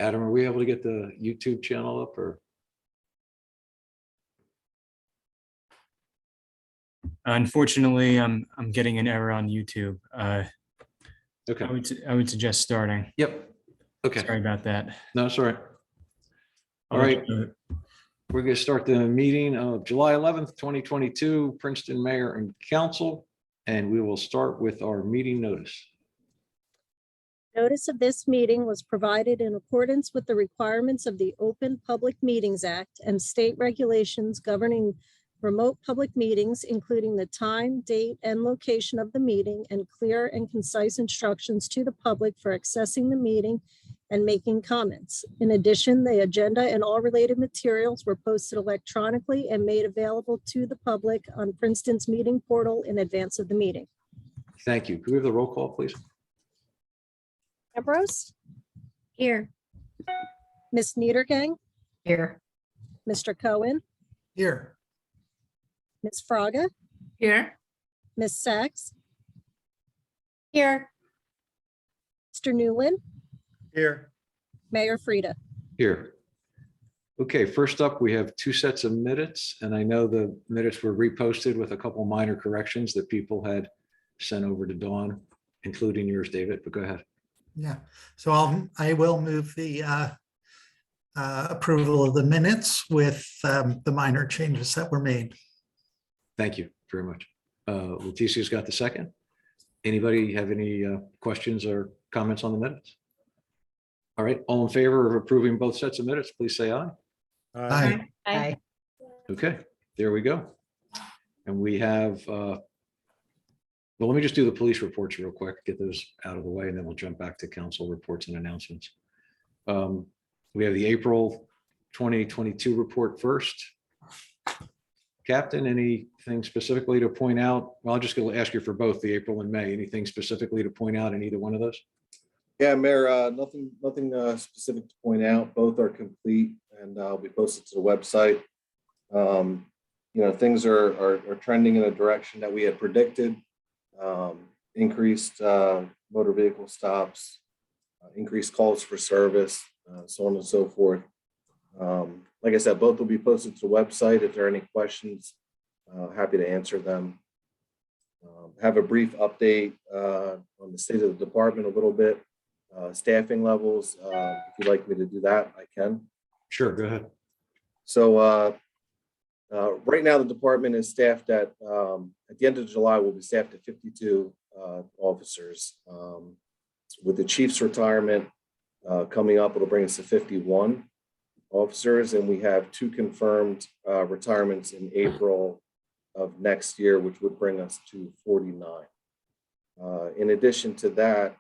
Adam, are we able to get the YouTube channel up or? Unfortunately, I'm getting an error on YouTube. Okay. I would suggest starting. Yep. Okay. Sorry about that. No, it's all right. I'll All let right. you know. We're going to start the meeting of July 11th, 2022, Princeton Mayor and Council, and we will start with our meeting notice. Notice of this meeting was provided in accordance with the requirements of the Open Public Meetings Act and state regulations governing remote public meetings, including the time, date, and location of the meeting, and clear and concise instructions to the public for accessing the meeting and making comments. In addition, the agenda and all related materials were posted electronically and made available to the public on Princeton's meeting portal in advance of the meeting. Thank you. Could we have the roll call, please? Ambrose? Here. Ms. Niedergang? Here. Mr. Cohen? Here. Ms. Fraga? Here. Ms. Sachs? Here. Mr. Newland? Here. Mayor Frida? Here. Okay, first up, we have two sets of minutes, and I know the minutes were reposted with a couple minor corrections that people had sent over to Dawn, including yours, David, but go ahead. Yeah, so I will move the approval of the minutes with the minor changes that were made. Thank you very much. Leticia's got the second. Anybody have any questions or comments on the minutes? All right, all in favor of approving both sets of minutes, please say aye. Aye. Aye. Okay, there we go. And we have, well, let me just do the police reports real quick, get those out of the way, and then we'll jump back to council reports and announcements. We have the April 2022 report first. Captain, anything specifically to point out? Well, I'll just go ask you for both the April and May. Anything specifically to point out in either one of those? Yeah, Mayor, nothing specific to point out. Both are complete and will be posted to the website. Things are trending in a direction that we had predicted. Increased motor vehicle stops, increased calls for service, so on and so forth. Like I said, both will be posted to the website. If there are any questions, happy to answer them. Have a brief update on the state of the department a little bit. Staffing levels, if you'd like me to do that, I can. Sure, go ahead. So right now the department is staffed at the end of July, we'll be staffed at 52 officers. With the chief's retirement coming up, it'll bring us to 51 officers, and we have 2 confirmed retirements in April of next year, which would bring us to 49. In addition to that,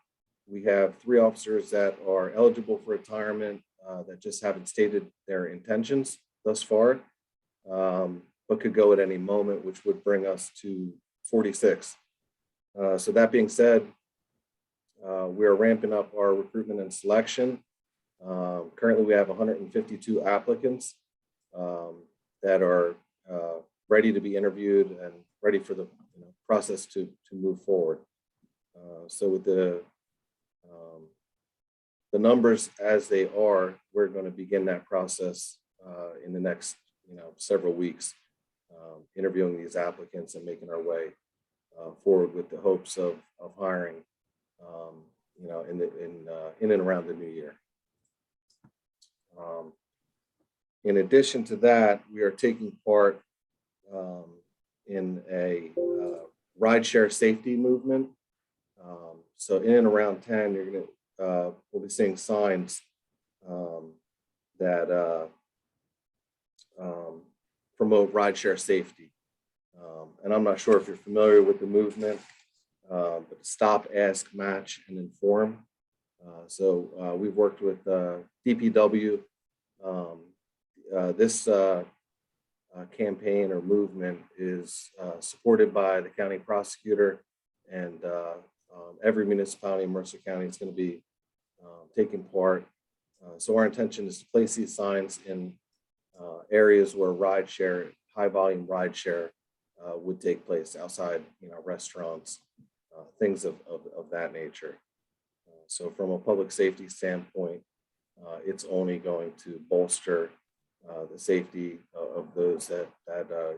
we have 3 officers that are eligible for retirement that just haven't stated their intentions thus far, but could go at any moment, which would bring us to 46. So that being said, we are ramping up our recruitment and selection. Currently, we have 152 applicants that are ready to be interviewed and ready for the process to move forward. So with the numbers as they are, we're going to begin that process in the next several weeks, interviewing these applicants and making our way forward with the hopes of hiring in and around the new year. In addition to that, we are taking part in a rideshare safety movement. So in and around 10, you're going to we'll be seeing signs that promote rideshare safety. And I'm not sure if you're familiar with the movement, but stop, ask, match, and inform. So we've worked with DPW. This campaign or movement is supported by the county prosecutor, and every municipality in Mercer County is going to be taking part. So our intention is to place these signs in areas where rideshare, high volume rideshare would take place outside, restaurants, things of that nature. So from a public safety standpoint, it's only going to bolster the safety of those that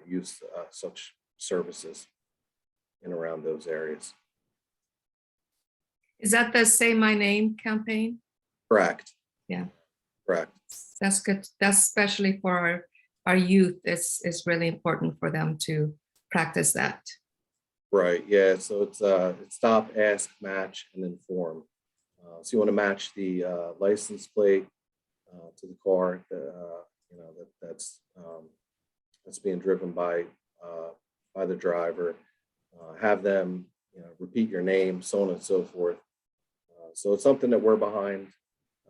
use such services in around those areas. Is that the Say My Name campaign? Correct. Yeah. Correct. That's good. That's especially for our youth. It's really important for them to practice that. Right. Yeah. So it's stop, ask, match, and inform. So you want to match the license plate to the car that's being driven by the driver. Have them repeat your name, so on and so forth. So it's something that we're behind.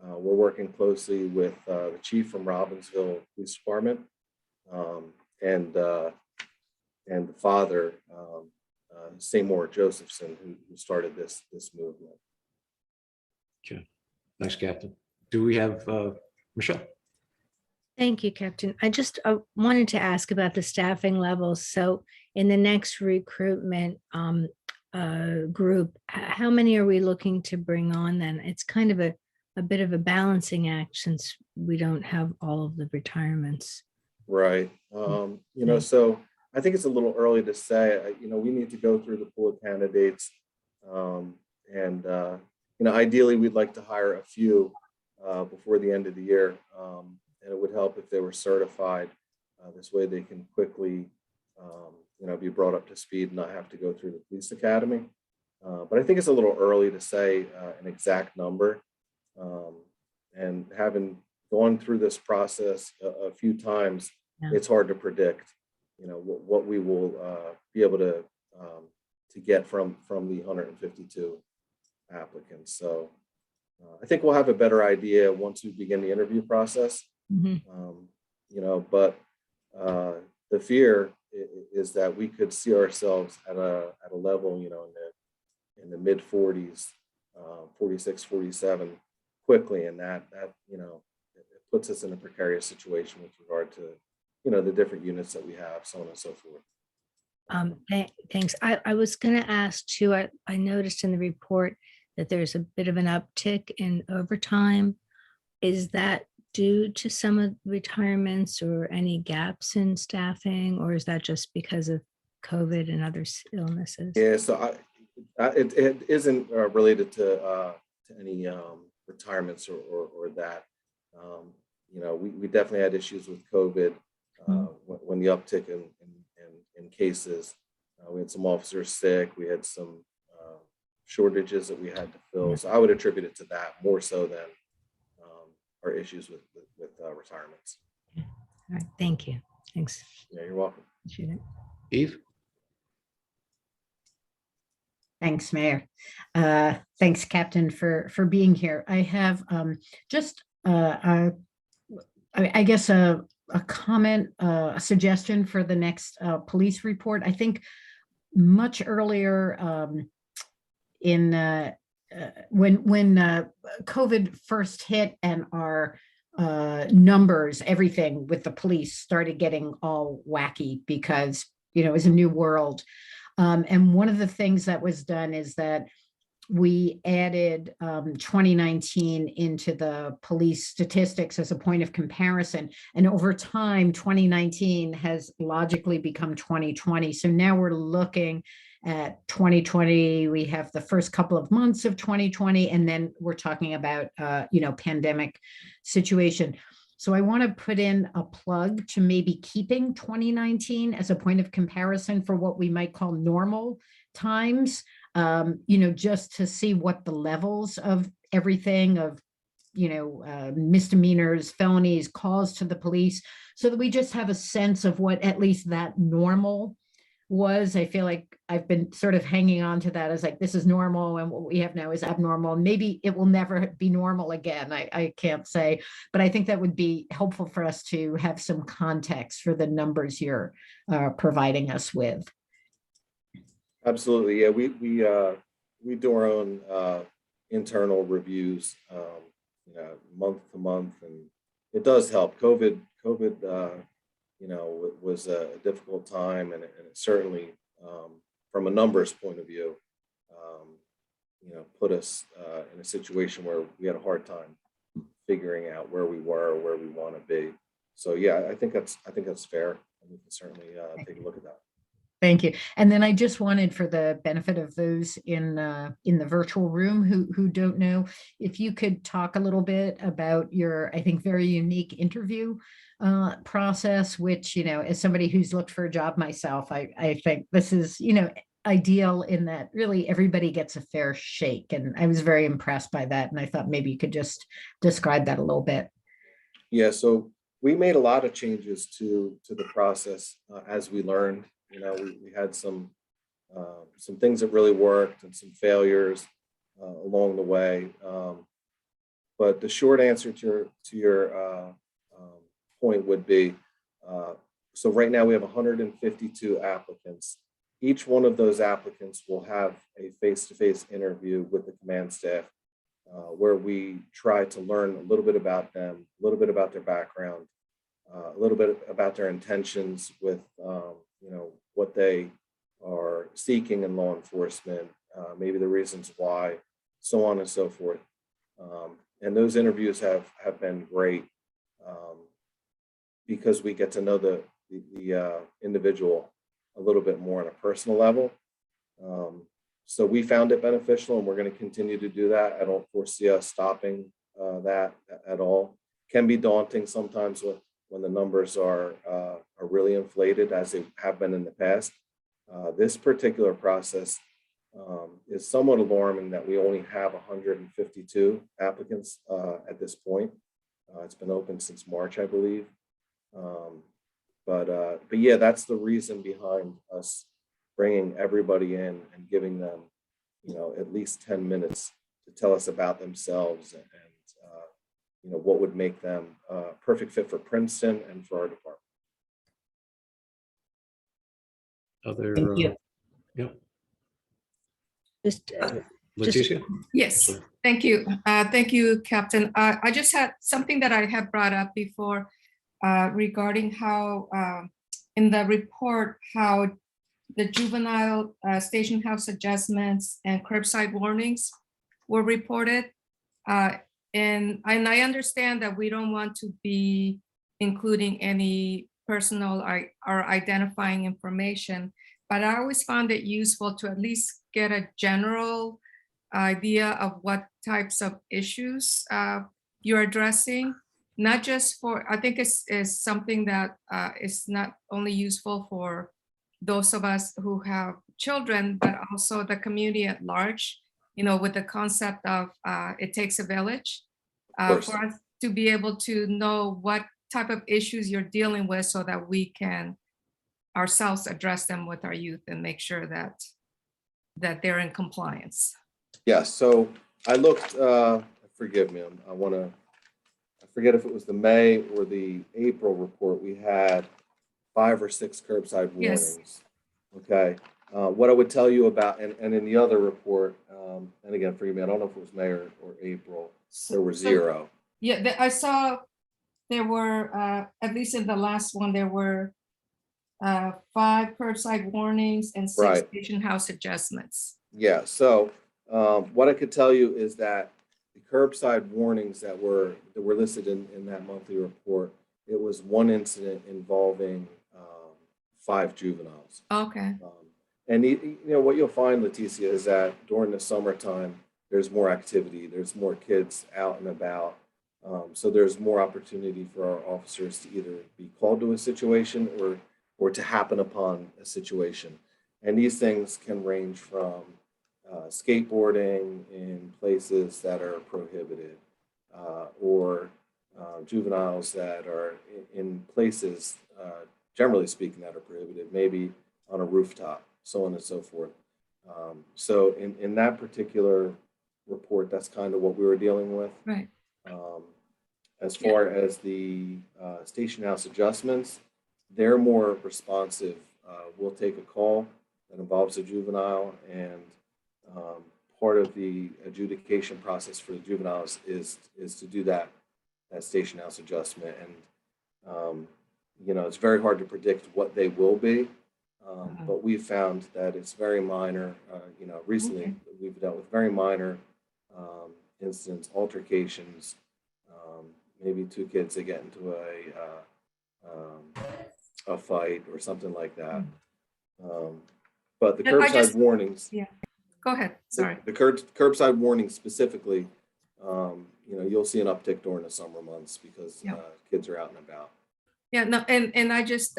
We're working closely with the chief from Robbinsville Police Department and the father, Seymour Josephson, who started this movement. Okay. Thanks, Captain. Do we have Michelle? Thank you, Captain. I just wanted to ask about the staffing levels. So in the next recruitment group, how many are we looking to bring on then? It's kind of a bit of a balancing act since we don't have all of the retirements. Right. So I think it's a little early to say. We need to go through the pool of candidates, ideally we'd like to hire a few before the end of the year, and it would help if they were certified. This way they can quickly, be brought up to speed and not have to go through the police academy. But I think it's a little early to say an exact number. And having gone through this process a few times, it's hard to predict, what we will be able to get from the 152 applicants. So I think we'll have a better idea once we begin the interview process. But the fear is that we could see ourselves at a level, in the mid 40s, 46, 47 quickly. And that it puts us in a precarious situation with regard to, the different units that we have, so on and so forth. Thanks. I was going to ask too, I noticed in the report that there's a bit of an uptick in overtime. Is that due to some of the retirements or any gaps in staffing, or is that just because of COVID and other illnesses? Yeah, so it isn't related to any retirements or that. We definitely had issues with COVID when the uptick in cases. We had some officers sick. We had some shortages that we had to fill. So I would attribute it to that more so than our issues with retirements. All right, thank you. Thanks. Yeah, you're welcome. Appreciate it. Eve? Thanks, Mayor. Thanks, Captain, for being here. I have I guess a comment, a suggestion for the next police report. I think much earlier when COVID first hit and our numbers, everything with the police started getting all wacky because, it was a new world. And one of the things that was done is that we added 2019 into the police statistics as a point of comparison. And over time, 2019 has logically become 2020. So now we're looking at 2020. We have the first couple of months of 2020, and then we're talking about, pandemic situation. So I want to put in a plug to maybe keeping 2019 as a point of comparison for what we might call normal times, just to see what the levels of everything of, misdemeanors, felonies, calls to the police, so that we just have a sense of what at least that normal was. I feel like I've been sort of hanging on to that as like, this is normal and what we have now is abnormal. Maybe it will never be normal again. I can't say, but I think that would be helpful for us to have some context for the numbers you're providing us with. Absolutely. Yeah, we do our own internal reviews, month to month, and it does help. COVID, was a difficult time, and it certainly, from a numbers point of view, put us in a situation where we had a hard time figuring out where we were, or where we want to be. So yeah, I think that's fair. And we can certainly take a look at that. Thank you. And then I just wanted, for the benefit of those in the virtual room who don't know, if you could talk a little bit about your, I think, very unique interview process, which, as somebody who's looked for a job myself, I think this is, ideal in that really everybody gets a fair shake. And I was very impressed by that. And I thought maybe you could just describe that a little bit. Yeah, so we made a lot of changes to the process as we learned. We had some things that really worked and some failures along the way. But the short answer to your point would be, so right now we have 152 applicants. Each one of those applicants will have a face-to-face interview with the command staff, where we try to learn a little bit about them, a little bit about their background, a little bit about their intentions with, what they are seeking in law enforcement, maybe the reasons why, so on and so forth. And those interviews have been great because we get to know the individual a little bit more on a personal level. So we found it beneficial, and we're going to continue to do that. I don't foresee us stopping that at all. Can be daunting sometimes when the numbers are really inflated, as they have been in the past. This particular process is somewhat alarming that we only have 152 applicants at this point. It's been open since March, I believe. But yeah, that's the reason behind us bringing everybody in and giving them, at least 10 minutes to tell us about themselves and what would make them a perfect fit for Princeton and for our department. Other, yep, Just, Leticia? Yes, Sure. thank you. Thank you, Captain. I just had something that I have brought up before regarding how in the report, how the juvenile station house adjustments and curbside warnings were reported. And I understand that we don't want to be including any personal or identifying information, but I always found it useful to at least get a general idea of what types of issues you're addressing, not just for, I think it's something that is not only useful for those of us who have children, but also the community at large, with the concept of it takes a village for us to be able to know what type of issues you're dealing with so that we can ourselves address them with our youth and make sure that they're in compliance. Yeah, so I looked, forgive me, I forget if it was the May or the April report, we had 5 or 6 curbside warnings. Yes. Okay, what I would tell you about, and in the other report, and again, forgive me, I don't know if it was May or April, there were 0. Yeah, I saw there were, at least in the last one, there were 5 curbside warnings and 6 Right. station house adjustments. Yeah, so what I could tell you is that the curbside warnings that were listed in that monthly report, it was 1 incident involving 5 juveniles. Okay. And what you'll find, Leticia, is that during the summertime, there's more activity, there's more kids out and about. So there's more opportunity for our officers to either be called to a situation or to happen upon a situation. And these things can range from skateboarding in places that are prohibited, or juveniles that are in places, generally speaking, that are prohibited, maybe on a rooftop, so on and so forth. So in that particular report, that's kind of what we were dealing with. Right. As far as the station house adjustments, they're more responsive. We'll take a call that involves a juvenile, and part of the adjudication process for the juveniles is to do that station house adjustment. And it's very hard to predict what they will be, but we've found that it's very minor. Recently we've dealt with very minor incidents, altercations, maybe two kids that get into a fight or something like that. But the And I curbside just- warnings, Go ahead, sorry. the curbside warnings specifically, you'll see an uptick during the summer months because Yeah. kids are out and about. Yeah, no, and I just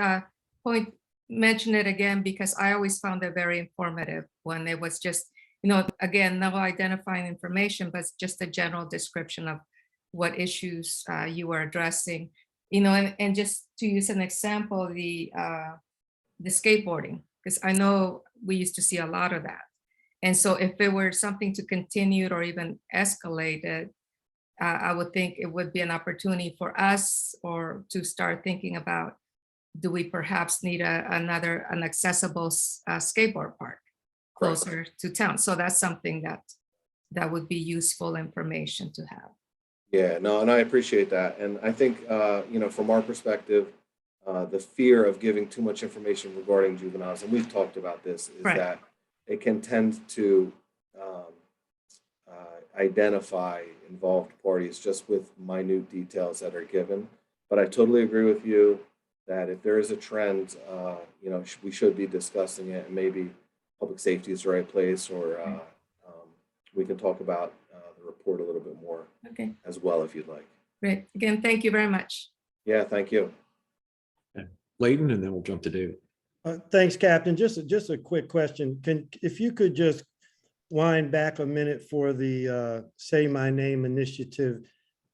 mention it again because I always found it very informative when it was just, again, no identifying information, but just a general description of what issues you were addressing, and just to use an example, the skateboarding, because I know we used to see a lot of that. And so if it were something to continue or even escalate it, I would think it would be an opportunity for us or to start thinking about, do we perhaps need an accessible skateboard park closer to town? So that's something that would be useful information to have. Yeah, no, and I appreciate that. And I think, from our perspective, the fear of giving too much information regarding juveniles, and we've talked about this, is Right. that it can tend to identify involved parties just with minute details that are given. But I totally agree with you that if there is a trend, we should be discussing it, and maybe public safety is the right place, or we can talk about the report a little bit more Okay, as well if you'd like. great. Again, thank you very much. Yeah, thank you. Layton, and then we'll jump to David. Thanks, Captain. Just a quick question. If you could just wind back a minute for the Say My Name initiative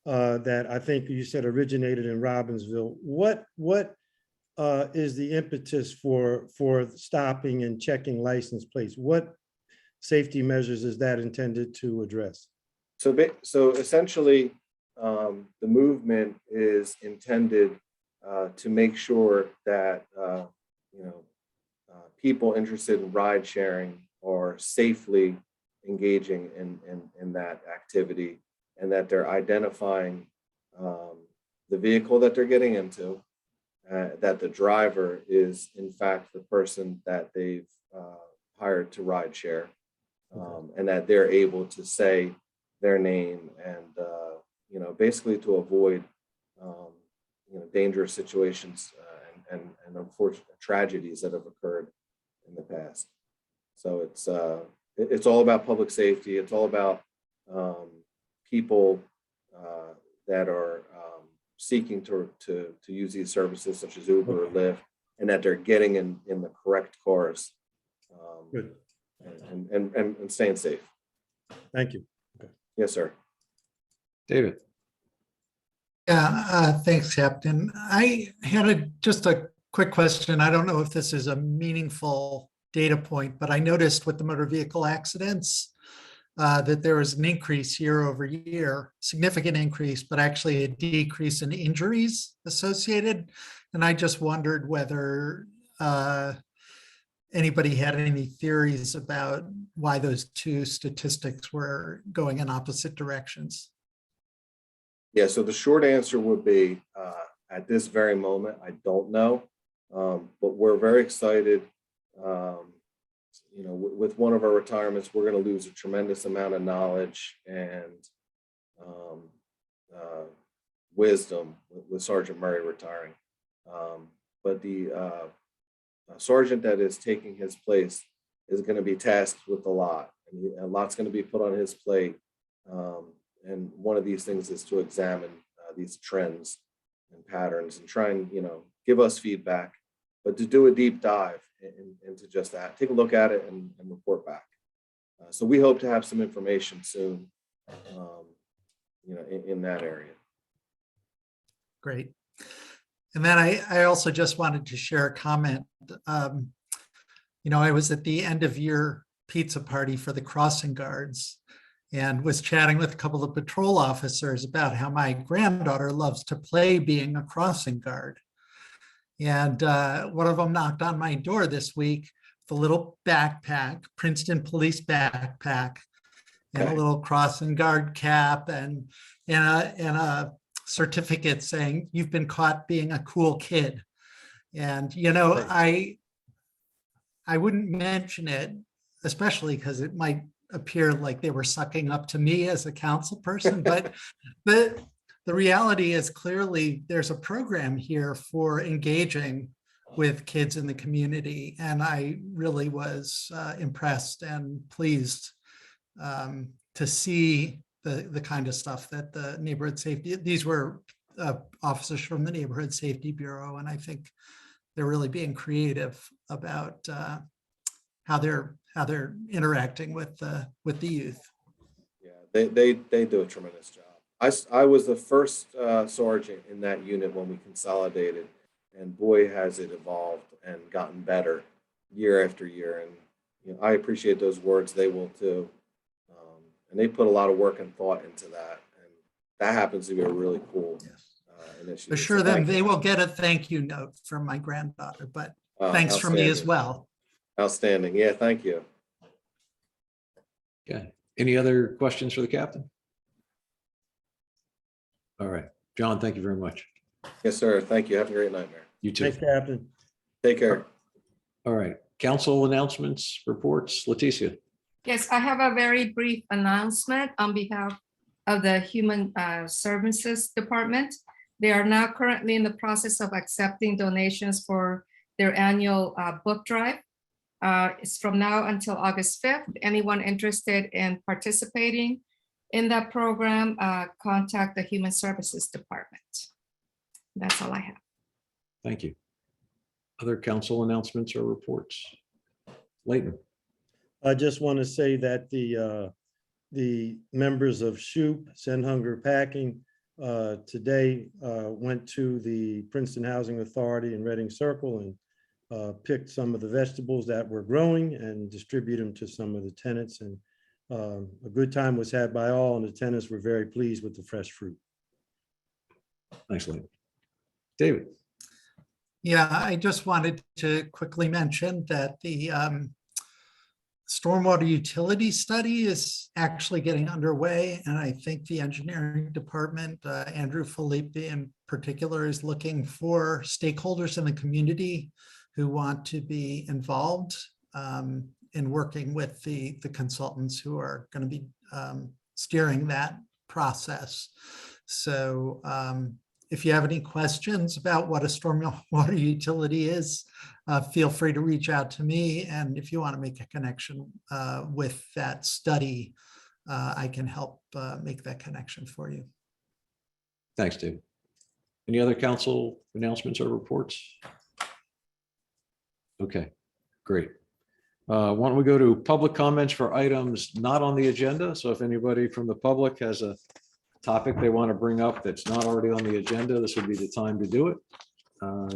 that I think you said originated in Robbinsville. What is the impetus for stopping and checking license plates? What safety measures is that intended to address? So essentially, the movement is intended to make sure that people interested in ride sharing are safely engaging in that activity, and that they're identifying the vehicle that they're getting into, that the driver is in fact the person that they've hired to ride share, and that they're able to say their name and basically to avoid dangerous situations and unfortunate tragedies that have occurred in the past. So it's all about public safety. It's all about people that are seeking to use these services such as Uber or Lyft, and that they're getting in the correct cars, Good. and staying safe. Thank you. Yes, sir. David. Yeah, thanks, Captain. I had just a quick question. I don't know if this is a meaningful data point, but I noticed with the motor vehicle accidents that there was an increase year over year, significant increase, but actually a decrease in injuries associated. And I just wondered whether anybody had any theories about why those two statistics were going in opposite directions. Yeah, so the short answer would be, at this very moment, I don't know, but we're very excited. With one of our retirements, we're going to lose a tremendous amount of knowledge and wisdom with Sergeant Murray retiring. But the sergeant that is taking his place is going to be tasked with a lot, and a lot's going to be put on his plate. And one of these things is to examine these trends and patterns and try and, give us feedback, but to do a deep dive into just that, take a look at it and report back. So we hope to have some information soon, in that area. Great. And then I also just wanted to share a comment. I was at the end of year pizza party for the crossing guards and was chatting with a couple of patrol officers about how my granddaughter loves to play being a crossing guard. And one of them knocked on my door this week with a little backpack, Princeton police backpack, and a little crossing guard cap and a certificate saying, "You've been caught being a cool kid." And, I wouldn't mention it, especially because it might appear like they were sucking up to me as a council person, but the reality is clearly there's a program here for engaging with kids in the community. And I really was impressed and pleased to see the kind of stuff that the neighborhood safety, these were officers from the Neighborhood Safety Bureau. And I think they're really being creative about how they're interacting with the youth. Yeah, they do a tremendous job. I was the first sergeant in that unit when we consolidated, and boy, has it evolved and gotten better year after year. And you know, I appreciate those words. They will too. And they put a lot of work and thought into that. And that happens to be a really cool initiative. For sure, So then thank they you. will get a thank you note from my granddaughter, but thanks from me as Outstanding. well. Outstanding. Yeah, thank you. Okay. Any other questions for the captain? All right. John, thank you very much. Yes, sir. Thank you. Have a great night, Mayor. You too. Thanks, Captain. Take care. All right. Council announcements, reports. Leticia. Yes, I have a very brief announcement on behalf of the Human Services Department. They are now currently in the process of accepting donations for their annual book drive. It's from now until August 5th. Anyone interested in participating in that program, contact the Human Services Department. That's all I have. Thank you. Other council announcements or reports? Leighton. I just want to say that the members of SHOOP, Send Hunger Packing, today went to the Princeton Housing Authority in Reading Circle and picked some of the vegetables that were growing and distribute them to some of the tenants. And a good time was had by all, and the tenants were very pleased with the fresh fruit. Thanks, Leighton. David. Yeah, I just wanted to quickly mention that the stormwater utility study is actually getting underway. And I think the engineering department, Andrew Filippi in particular, is looking for stakeholders in the community who want to be involved in working with the consultants who are going to be steering that process. So if you have any questions about what a stormwater utility is, feel free to reach out to me. And if you want to make a connection with that study, I can help make that connection for you. Thanks, David. Any other council announcements or reports? Okay, great. Why don't we go to public comments for items not on the agenda? So if anybody from the public has a topic they want to bring up that's not already on the agenda, this would be the time to do it.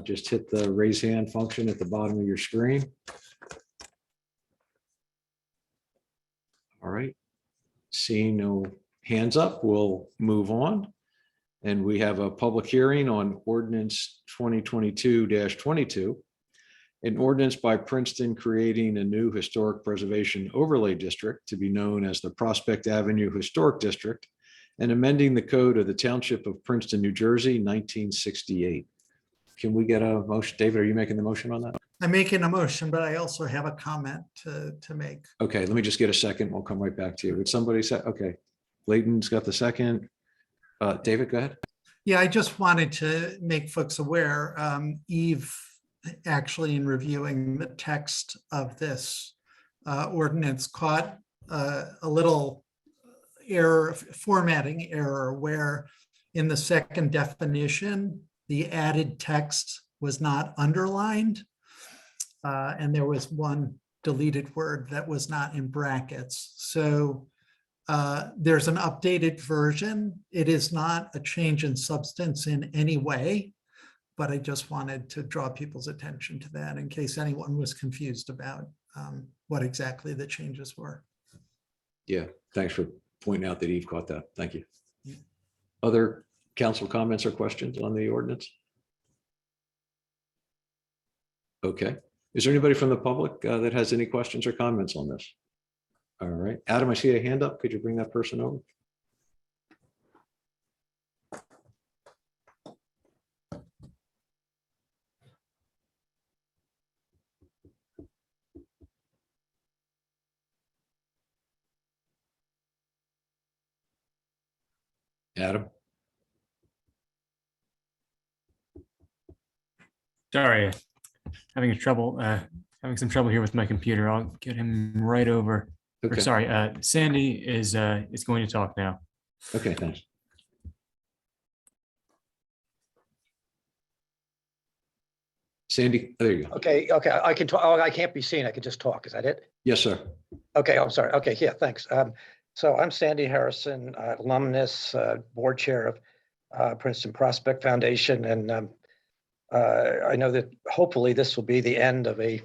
Just hit the raise hand function at the bottom of your screen. All right. Seeing no hands up, we'll move on. And we have a public hearing on ordinance 2022-22. An ordinance by Princeton creating a new historic preservation overlay district to be known as the Prospect Avenue Historic District and amending the code of the Township of Princeton, New Jersey, 1968. Can we get a motion? David, are you making the motion on that? I'm making a motion, but I also have a comment to make. Okay, let me just get a second. We'll come right back to you. Would somebody say, okay, Leighton's got the second. David, go ahead. Yeah, I just wanted to make folks aware, Eve, actually in reviewing the text of this ordinance, caught a little error, formatting error, where in the second definition, the added text was not underlined. And there was one deleted word that was not in brackets. So there's an updated version. It is not a change in substance in any way, but I just wanted to draw people's attention to that in case anyone was confused about what exactly the changes were. Yeah, thanks for pointing out that Eve caught that. Thank you. Other council comments or questions on the ordinance? Okay. Is there anybody from the public that has any questions or comments on this? All right. Adam, I see a hand up. Could you bring that person over? Adam? Sorry, having some trouble here with my computer. I'll get him right over. Or Okay, sorry, Sandy is going to talk now. okay, thanks. Sandy, there you go. Okay, I can talk. Oh, I can't be seen. I can just talk. Is that it? Yes, sir. Okay, I'm sorry. Okay, yeah, thanks. So I'm Sandy Harrison, alumnus, board chair of Princeton Prospect Foundation, and I know that hopefully this will be the end of a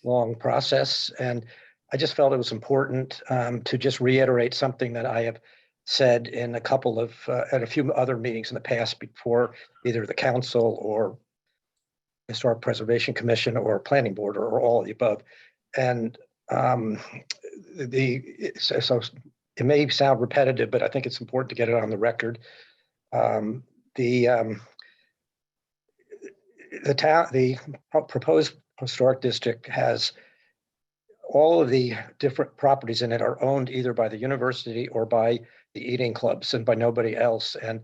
long process. And I just felt it was important to just reiterate something that I have said in a couple of at a few other meetings in the past before either the council or Historic Preservation Commission or Planning Board or all of the above. And so it may sound repetitive, but I think it's important to get it on the record. The proposed historic district has all of the different properties in it are owned either by the university or by the eating clubs and by nobody else. And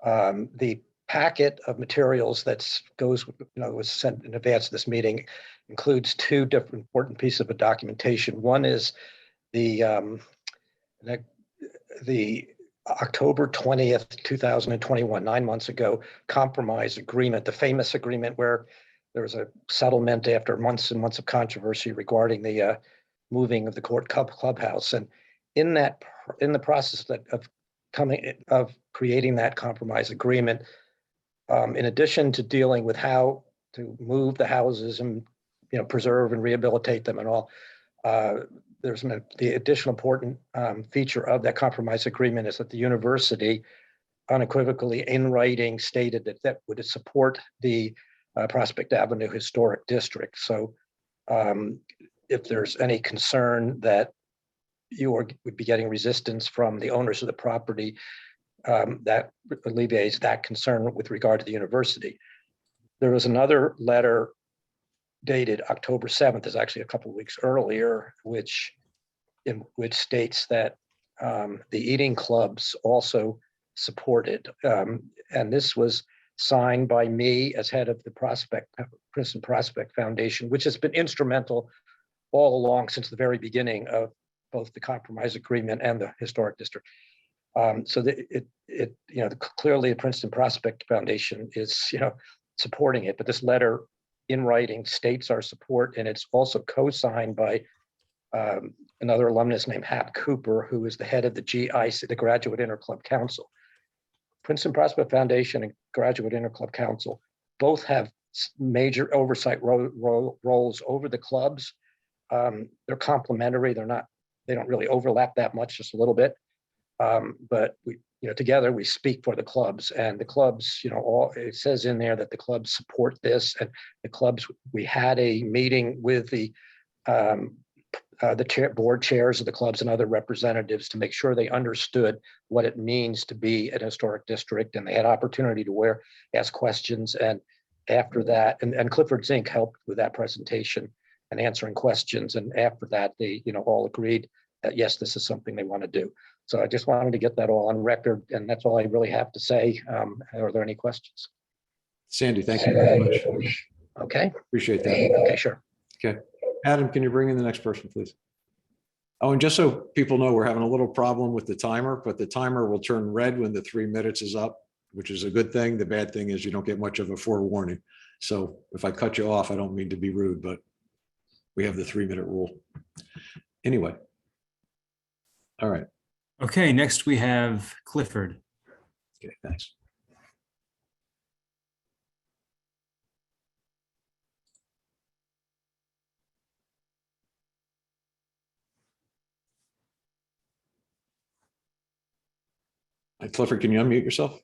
the packet of materials that was sent in advance of this meeting includes two different important pieces of documentation. One is the October 20th, 2021, 9 months ago, compromise agreement, the famous agreement where there was a settlement after months and months of controversy regarding the moving of the court clubhouse. And in the process of creating that compromise agreement, in addition to dealing with how to move the houses and preserve and rehabilitate them and all, there's the additional important feature of that compromise agreement is that the university unequivocally in writing stated that would support the Prospect Avenue Historic District. So if there's any concern that you would be getting resistance from the owners of the property, that alleviates that concern with regard to the university. There was another letter dated October 7th, is actually a couple of weeks earlier, which states that the eating clubs also supported, and this was signed by me as head of the Princeton Prospect Foundation, which has been instrumental all along since the very beginning of both the compromise agreement and the historic district. So clearly the Princeton Prospect Foundation is supporting it, but this letter in writing states our support, and it's also co-signed by another alumnus named Hap Cooper, who is the head of the GIC, the Graduate Interclub Council. Princeton Prospect Foundation and Graduate Interclub Council both have major oversight roles over the clubs. They're complementary. They don't really overlap that much, just a little bit. But together we speak for the clubs, and the clubs, it says in there that the clubs support this, and the clubs, we had a meeting with the board chairs of the clubs and other representatives to make sure they understood what it means to be an historic district, and they had opportunity to ask questions. And after that, and Clifford Zink helped with that presentation and answering questions. And after that, they all agreed that yes, this is something they want to do. So I just wanted to get that all on record, and that's all I really have to say. Are there any questions? Sandy, thank you very much. Okay. Appreciate that. Okay, sure. Okay. Adam, can you bring in the next person, please? Oh, and just so people know, we're having a little problem with the timer, but the timer will turn red when the 3 minutes is up, which is a good thing. The bad thing is you don't get much of a forewarning. So if I cut you off, I don't mean to be rude, but we have the 3-minute rule. Anyway. All right. Okay, next we have Clifford. Okay, thanks. Clifford, can you unmute yourself?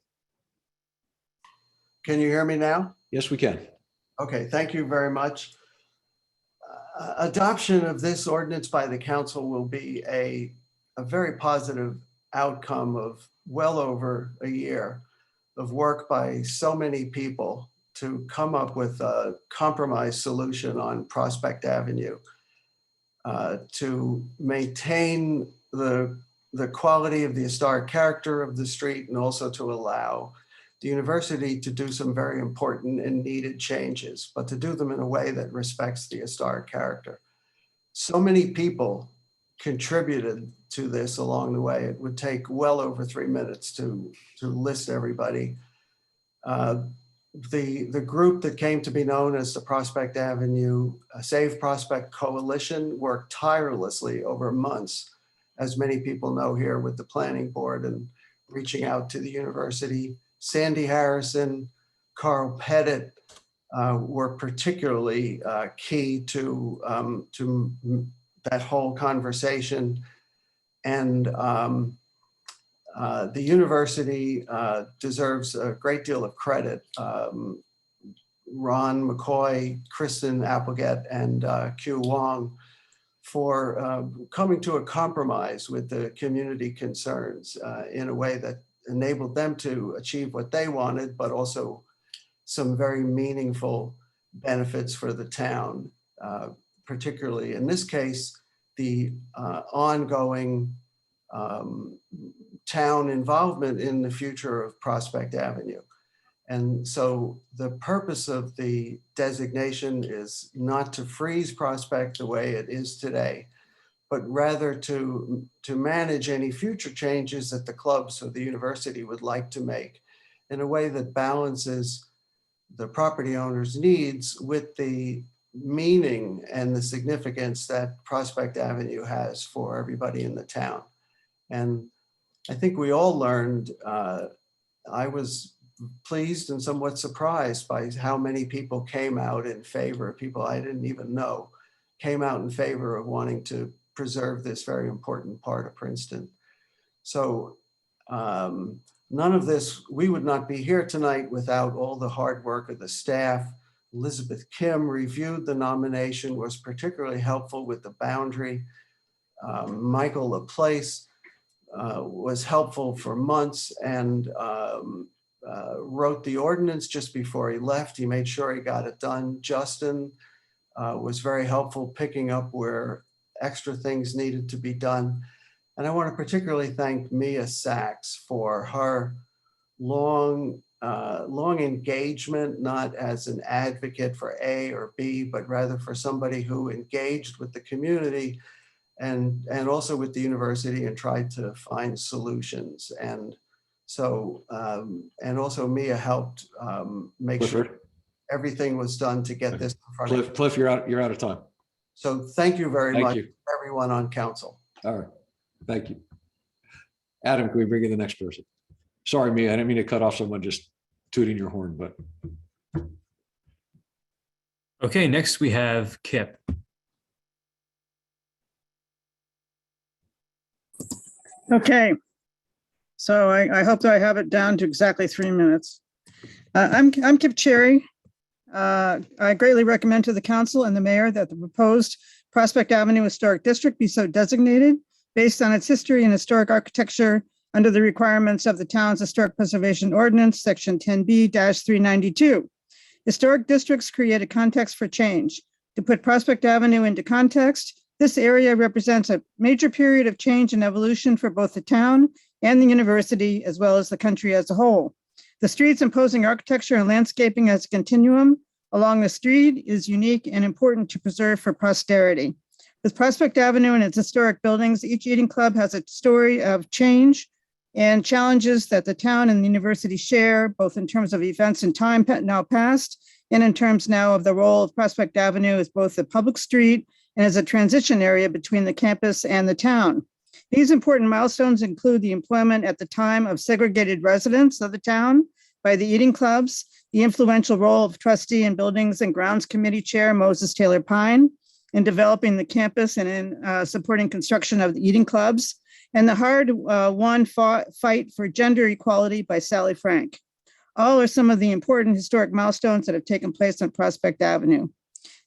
Can you hear me now? Yes, we can. Okay, thank you very much. Adoption of this ordinance by the council will be a very positive outcome of well over a year of work by so many people to come up with a compromise solution on Prospect Avenue to maintain the quality of the historic character of the street, and also to allow the university to do some very important and needed changes, but to do them in a way that respects the historic character. So many people contributed to this along the way. It would take well over 3 minutes to list everybody. The group that came to be known as the Prospect Avenue Save Prospect Coalition worked tirelessly over months, as many people know here, with the planning board and reaching out to the university. Sandy Harrison, Carl Pettit were particularly key to that whole conversation. And the university deserves a great deal of credit. Ron McCoy, Kristen Applegate, and Q Wong for coming to a compromise with the community concerns in a way that enabled them to achieve what they wanted, but also some very meaningful benefits for the town, particularly in this case, the ongoing town involvement in the future of Prospect Avenue. And so the purpose of the designation is not to freeze Prospect the way it is today, but rather to manage any future changes that the clubs or the university would like to make in a way that balances the property owner's needs with the meaning and the significance that Prospect Avenue has for everybody in the town. And I think we all learned, I was pleased and somewhat surprised by how many people came out in favor, people I didn't even know, came out in favor of wanting to preserve this very important part of Princeton. So none of this, we would not be here tonight without all the hard work of the staff. Elizabeth Kim reviewed the nomination, was particularly helpful with the boundary. Michael Laplace was helpful for months and wrote the ordinance just before he left. He made sure he got it done. Justin was very helpful picking up where extra things needed to be done. And I want to particularly thank Mia Sachs for her long engagement, not as an advocate for A or B, but rather for somebody who engaged with the community and also with the university and tried to find solutions. And so, and also Mia helped make sure everything was done to get this in front of you. Cliff, you're out of time. So thank you very much, You. everyone on council. All right, thank you. Adam, can we bring in the next person? Sorry, Mia, I didn't mean to cut off someone just tooting your horn, but. Okay, next we have Kip. Okay. So I hope that I have it down to exactly 3 minutes. I'm Kip Cherry. I greatly recommend to the council and the mayor that the proposed Prospect Avenue Historic District be so designated based on its history and historic architecture under the requirements of the town's Historic Preservation Ordinance, Section 10B-392. Historic districts create a context for change. To put Prospect Avenue into context, this area represents a major period of change and evolution for both the town and the university, as well as the country as a whole. The street's imposing architecture and landscaping as a continuum along the street is unique and important to preserve for posterity. With Prospect Avenue and its historic buildings, each eating club has a story of change and challenges that the town and the university share, both in terms of events and time now past, and in terms now of the role of Prospect Avenue as both a public street and as a transition area between the campus and the town. These important milestones include the employment at the time of segregated residents of the town by the eating clubs, the influential role of trustee in Buildings and Grounds Committee Chair Moses Taylor Pine in developing the campus and in supporting construction of the eating clubs, and the hard-won fight for gender equality by Sally Frank. All are some of the important historic milestones that have taken place on Prospect Avenue.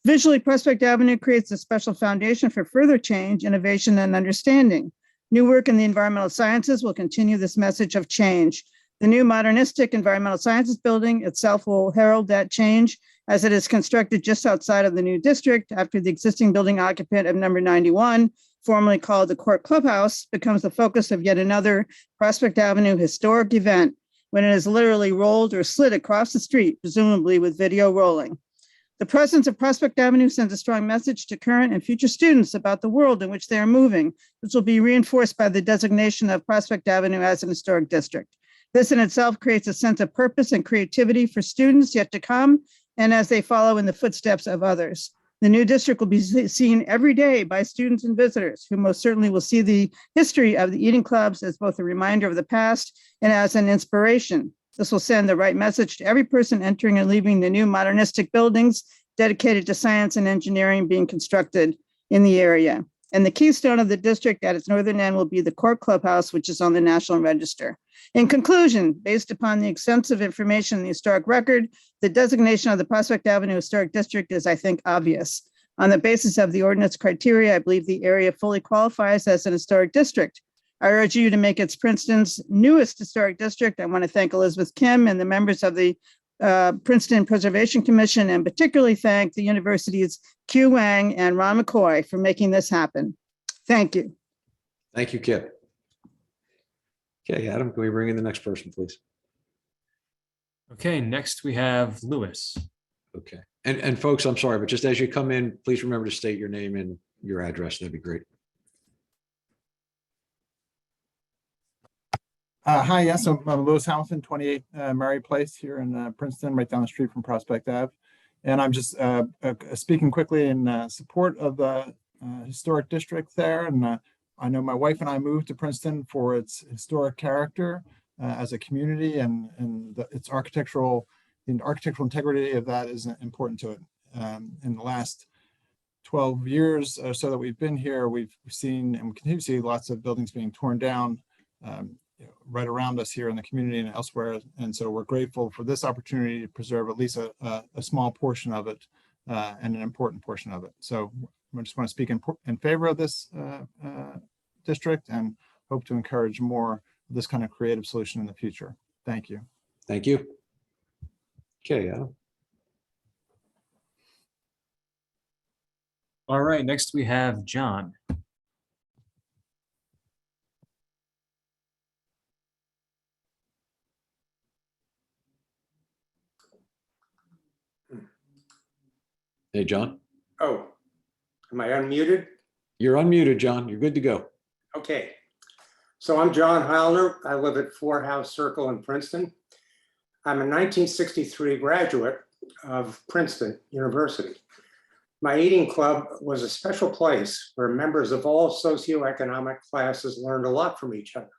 Visually, Prospect Avenue creates a special foundation for further change, innovation, and understanding. New work in the environmental sciences will continue this message of change. The new modernistic environmental sciences building itself will herald that change as it is constructed just outside of the new district after the existing building occupant of number 91, formerly called the Court Clubhouse, becomes the focus of yet another Prospect Avenue historic event. when it is literally rolled or slid across the street, presumably with video rolling. The presence of Prospect Avenue sends a strong message to current and future students about the world in which they are moving, which will be reinforced by the designation of Prospect Avenue as an historic district. This in itself creates a sense of purpose and creativity for students yet to come, and as they follow in the footsteps of others. The new district will be seen every day by students and visitors who most certainly will see the history of the eating clubs as both a reminder of the past and as an inspiration. This will send the right message to every person entering and leaving the new modernistic buildings dedicated to science and engineering being constructed in the area. And the keystone of the district at its northern end will be the Court Clubhouse, which is on the National Register. In conclusion, based upon the extensive information in the historic record, the designation of the Prospect Avenue Historic District is, I think, obvious. On the basis of the ordinance criteria, I believe the area fully qualifies as an historic district. I urge you to make it Princeton's newest historic district. I want to thank Elizabeth Kim and the members of the Princeton Preservation Commission, and particularly thank the university's Q Wang and Ron McCoy for making this happen. Thank you. Thank you, Kip. Okay, Adam, can we bring in the next person, please? Okay, next we have Lewis. Okay, and folks, I'm sorry, but just as you come in, please remember to state your name and your address. That'd be great. Hi, yes, I'm Lewis Hamilton, 28 Murray Place here in Princeton, right down the street from Prospect Ave. And I'm just speaking quickly in support of the historic district there. And I know my wife and I moved to Princeton for its historic character as a community, and its architectural integrity of that is important to it. In the last 12 years or so that we've been here, we've seen and we continue to see lots of buildings being torn down right around us here in the community and elsewhere. And so we're grateful for this opportunity to preserve at least a small portion of it and an important portion of it. So I just want to speak in favor of this district and hope to encourage more of this kind of creative solution in the future. Thank you. Thank you. Okay, Adam. All right, next we have John. Hey, John. Oh, am I unmuted? You're unmuted, John. You're good to go. Okay. So I'm John Heilner. I live at 4 House Circle in Princeton. I'm a 1963 graduate of Princeton University. My eating club was a special place where members of all socioeconomic classes learned a lot from each other.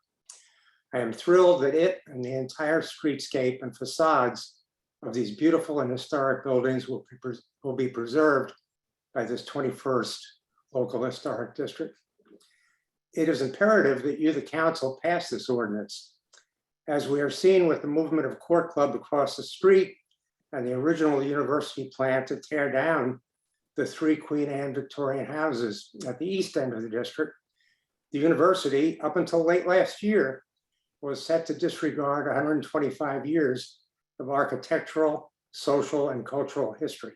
I am thrilled that it and the entire streetscape and facades of these beautiful and historic buildings will be preserved by this 21st local historic district. It is imperative that you, the council, pass this ordinance. As we are seeing with the movement of Court Club across the street and the original university plan to tear down the 3 Queen Anne Victorian houses at the east end of the district, the university, up until late last year, was set to disregard 125 years of architectural, social, and cultural history.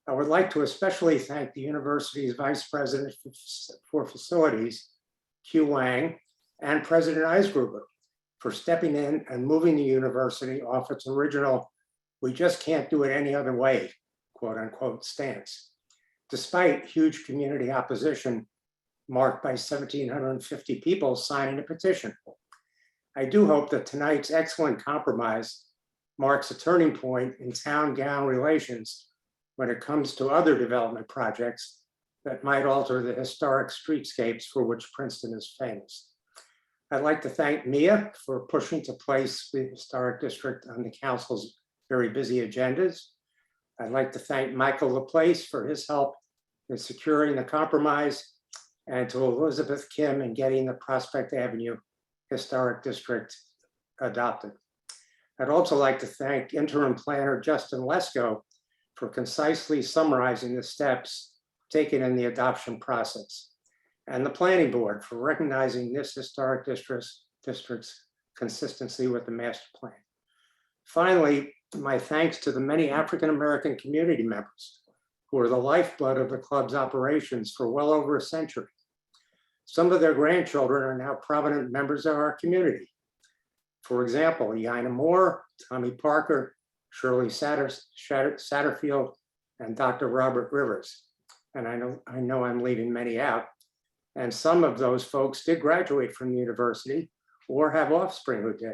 I would like to especially thank the university's Vice President for Facilities, Q Wang, and President Eisgruber for stepping in and moving the university off its original, "we just can't do it any other way," quote unquote, stance, despite huge community opposition marked by 1,750 people signing a petition. I do hope that tonight's excellent compromise marks a turning point in town-gown relations when it comes to other development projects that might alter the historic streetscapes for which Princeton is famous. I'd like to thank Mia for pushing to place the historic district on the council's very busy agendas. I'd like to thank Michael Laplace for his help in securing the compromise, and to Elizabeth Kim in getting the Prospect Avenue Historic District adopted. I'd also like to thank interim planner Justin Lesko for concisely summarizing the steps taken in the adoption process, and the planning board for recognizing this historic district's consistency with the master plan. Finally, my thanks to the many African-American community members who are the lifeblood of the club's operations for well over a century. Some of their grandchildren are now prominent members of our community. For example, Yaina Moore, Tommy Parker, Shirley Satterfield, and Dr. Robert Rivers. And I know I'm leaving many out. And some of those folks did graduate from the university or have offspring who did.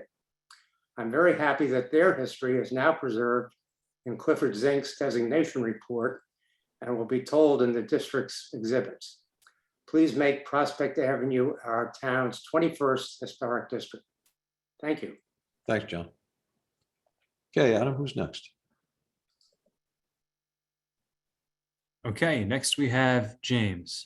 I'm very happy that their history is now preserved in Clifford Zink's designation report and will be told in the district's exhibits. Please make Prospect Avenue our town's 21st historic district. Thank you. Thanks, John. Okay, Adam, who's next? Okay, next we have James.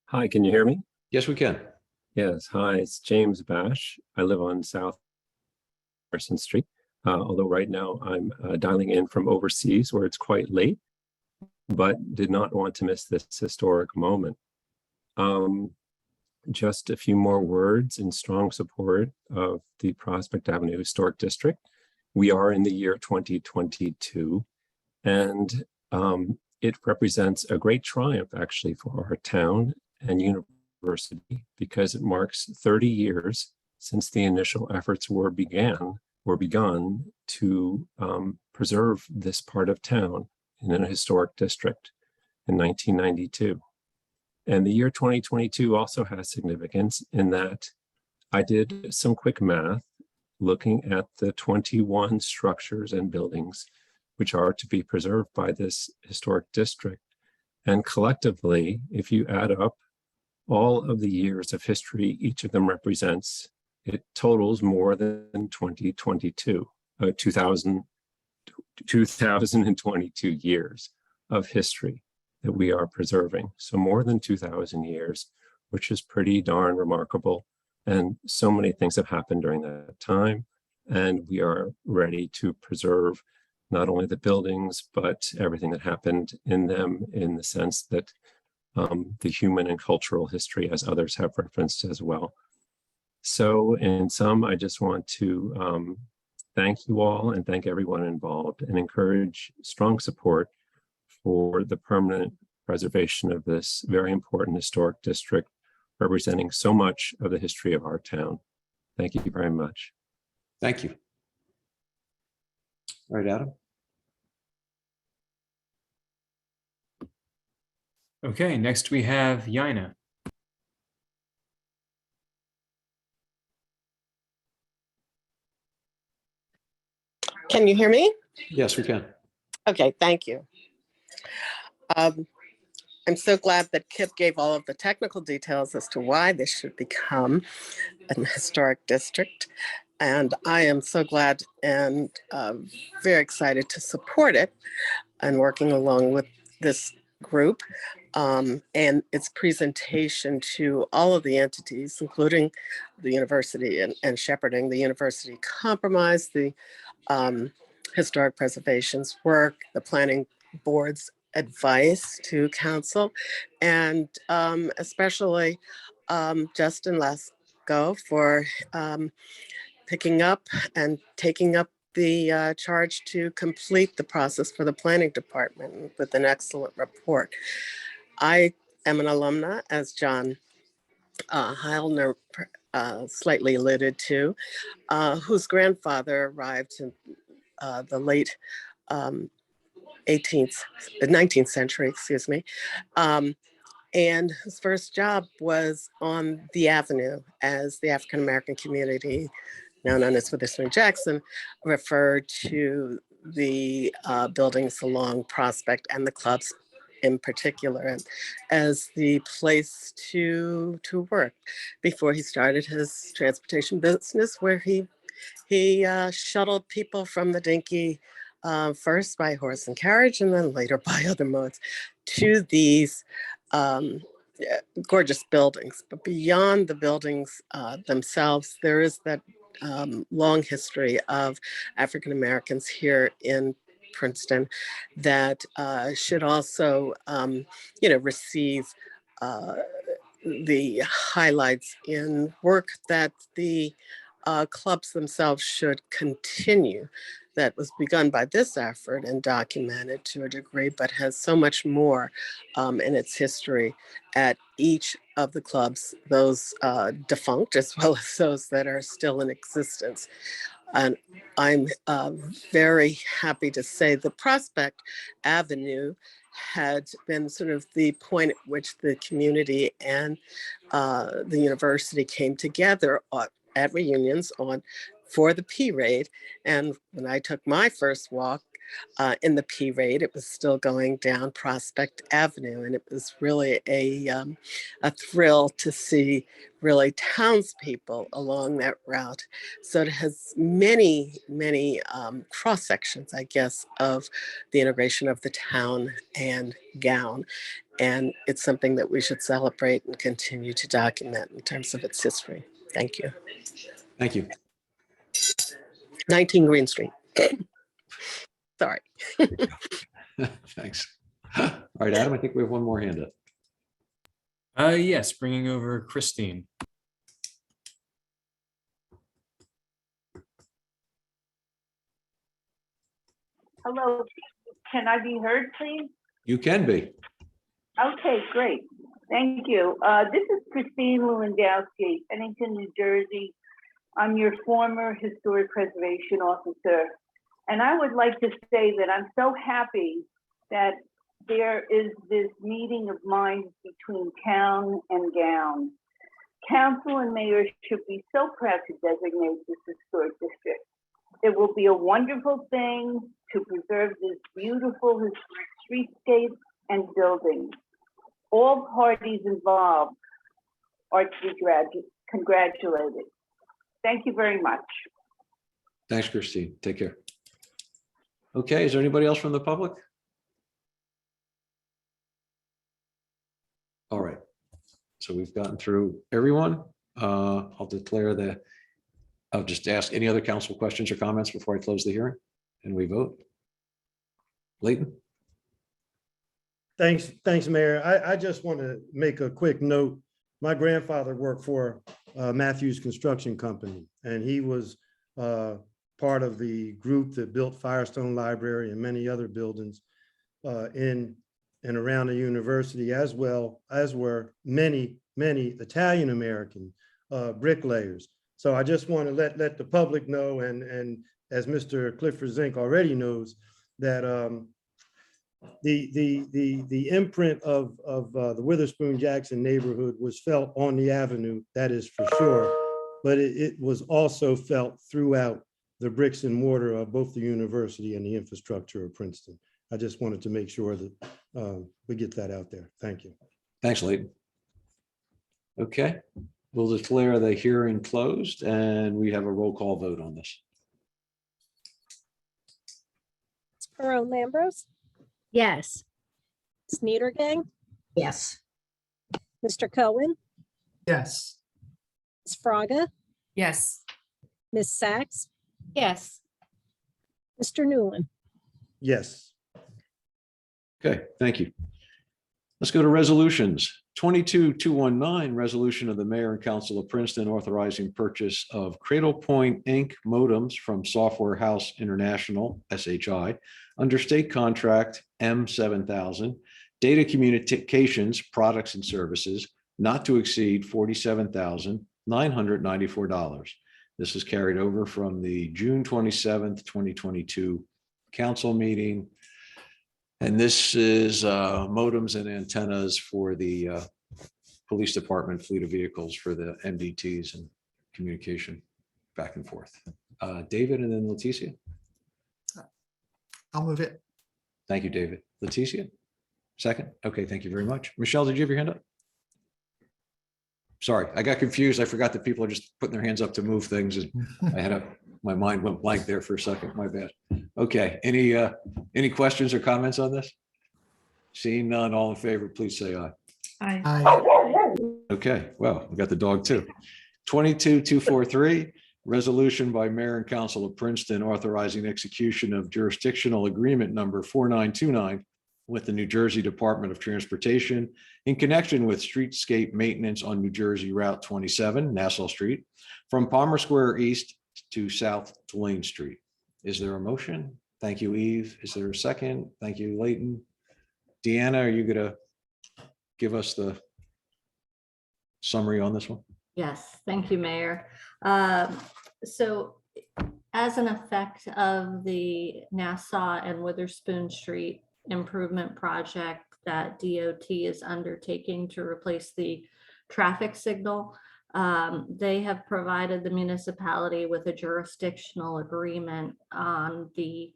Hi, can you hear me? Yes, we can. Yes, hi, it's James Bash. I live on South Harrison Street, although right now I'm dialing in from overseas where it's quite late, but did not want to miss this historic moment. Just a few more words in strong support of the Prospect Avenue Historic District. We are in the year 2022, and it represents a great triumph actually for our town and university because it marks 30 years since the initial efforts were begun to preserve this part of town in a historic district in 1992. And the year 2022 also has significance in that I did some quick math looking at the 21 structures and buildings which are to be preserved by this historic district. And collectively, if you add up all of the years of history each of them represents, it totals more than 2022 years of history that we are preserving. So more than 2,000 years, which is pretty darn remarkable. And so many things have happened during that time. And we are ready to preserve not only the buildings, but everything that happened in them in the sense that the human and cultural history, as others have referenced as well. So in sum, I just want to thank you all and thank everyone involved and encourage strong support for the permanent preservation of this very important historic district representing so much of the history of our town. Thank you very much. Thank you. All right, Adam. Okay, next we have Yaina. Can you hear me? Yes, we can. Okay, thank you. I'm so glad that Kip gave all of the technical details as to why this should become an historic district. And I am so glad and very excited to support it and working along with this group and its presentation to all of the entities, including the university and shepherding the university compromise, the historic preservation's work, the planning board's advice to council, and especially Justin Lesko for picking up and taking up the charge to complete the process for the planning department with an excellent report. I am an alumna, as John Heilner slightly alluded to, whose grandfather arrived in the late 19th century, excuse me. And his first job was on the Avenue, as the African-American community, now known as Witherspoon Jackson, referred to the buildings along Prospect and the clubs in particular as the place to work before he started his transportation business, where he shuttled people from the Dinky, first by horse and carriage and then later by other modes, to these gorgeous buildings. But beyond the buildings themselves, there is that long history of African Americans here in Princeton that should also, receive the highlights in work that the clubs themselves should continue. That was begun by this effort and documented to a degree, but has so much more in its history at each of the clubs, those defunct as well as those that are still in existence. And I'm very happy to say the Prospect Avenue had been sort of the point at which the community and the university came together at reunions for the P-Raid. And when I took my first walk in the P-Raid, it was still going down Prospect Avenue. And it was really a thrill to see really townspeople along that route. So it has many, many cross sections, I guess, of the integration of the town and gown. And it's something that we should celebrate and continue to document in terms of its history. Thank you. Thank you. 19 Green Street. Sorry. Thanks. All right, Adam, I think we have one more hand up. Yes, bringing over Christine. Hello, can I be heard, please? You can be. Okay, great. Thank you. This is Christine Lewandowski, Pennington, New Jersey. I'm your former historic preservation officer. And I would like to say that I'm so happy that there is this meeting of minds between town and gown. Council and mayor should be so proud to designate this historic district. It will be a wonderful thing to preserve this beautiful historic streetscape and buildings. All parties involved are to be congratulated. Thank you very much. Thanks, Christine. Take care. Okay, is there anybody else from the public? All right. So we've gotten through everyone. I'll just ask any other council questions or comments before I close the hearing and we vote. Leighton? Thanks, Mayor. I just want to make a quick note. My grandfather worked for Matthews Construction Company, and he was part of the group that built Firestone Library and many other buildings in and around the university, as well as were many Italian American bricklayers. So I just want to let the public know, and as Mr. Clifford Zink already knows, that the imprint of the Witherspoon Jackson neighborhood was felt on the avenue, that is for sure, but it was also felt throughout the bricks and mortar of both the university and the infrastructure of Princeton. I just wanted to make sure that we get that out there. Thank you. Thanks, Leighton. Okay, we'll declare the hearing closed and we have a roll call vote on this. Carol Lambros, Yes. Ms. Niedergang, Yes. Mr. Cohen, Yes. Ms. Fraga, Yes. Ms. Sachs, Yes. Mr. Newland. Yes. Okay, thank you. Let's go to resolutions. 22-219, resolution of the mayor and council of Princeton authorizing purchase of Cradle Point Inc. modems from Software House International, SHI, under state contract M7000, data communications products and services not to exceed $47,994. This is carried over from the June 27th, 2022 council meeting. And this is modems and antennas for the police department fleet of vehicles for the MDTs and communication back and forth. David and then Leticia. I'll move it. Thank you, David. Leticia, second. Okay, thank you very much. Michelle, did you have your hand up? Sorry, I got confused. I forgot that people are just putting their hands up to move things. And I had my mind went blank there for a second. My bad. Okay, any questions or comments on this? Seeing none, all in favor, please say aye. Aye. Aye. Okay, well, we got the dog too. 22-243, resolution by Mayor and Council of Princeton authorizing execution of jurisdictional agreement number 4929 with the New Jersey Department of Transportation in connection with streetscape maintenance on New Jersey Route 27, Nassau Street, from Palmer Square East to South Tulane Street. Is there a motion? Thank you, Eve. Is there a second? Thank you, Leighton. Deanna, are you gonna give us the summary on this one? Yes, thank you, Mayor. So as an effect of the Nassau and Witherspoon Street improvement project that DOT is undertaking to replace the traffic signal, they have provided the municipality with a jurisdictional agreement on the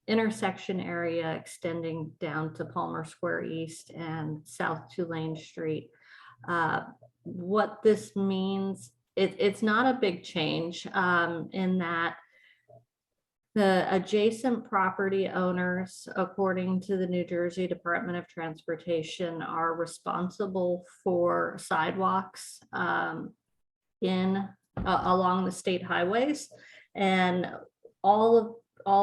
intersection area extending down to Palmer Square East and South Tulane Street. What this means, it's not a big change in that the adjacent property owners, according to the New Jersey Department of Transportation, are responsible for sidewalks along the state highways. And all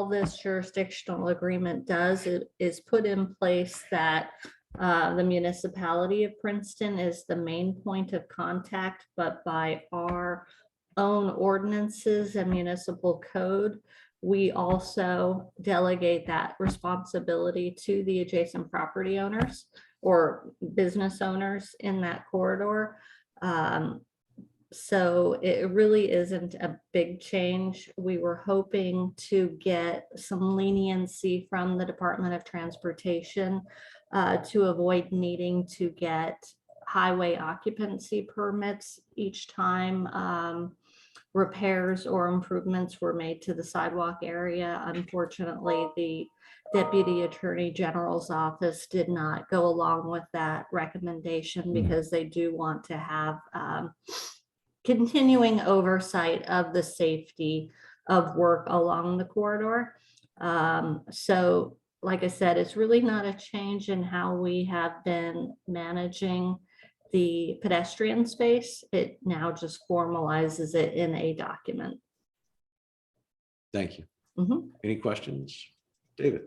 this jurisdictional agreement does is put in place that the municipality of Princeton is the main point of contact, but by our own ordinances and municipal code, we also delegate that responsibility to the adjacent property owners or business owners in that corridor. So it really isn't a big change. We were hoping to get some leniency from the Department of Transportation to avoid needing to get highway occupancy permits each time repairs or improvements were made to the sidewalk area. Unfortunately, the Deputy Attorney General's office did not go along with that recommendation because they do want to have continuing oversight of the safety of work along the corridor. So like I said, it's really not a change in how we have been managing the pedestrian space. It now just formalizes it in a document. Thank you. Mhm. Any questions? David?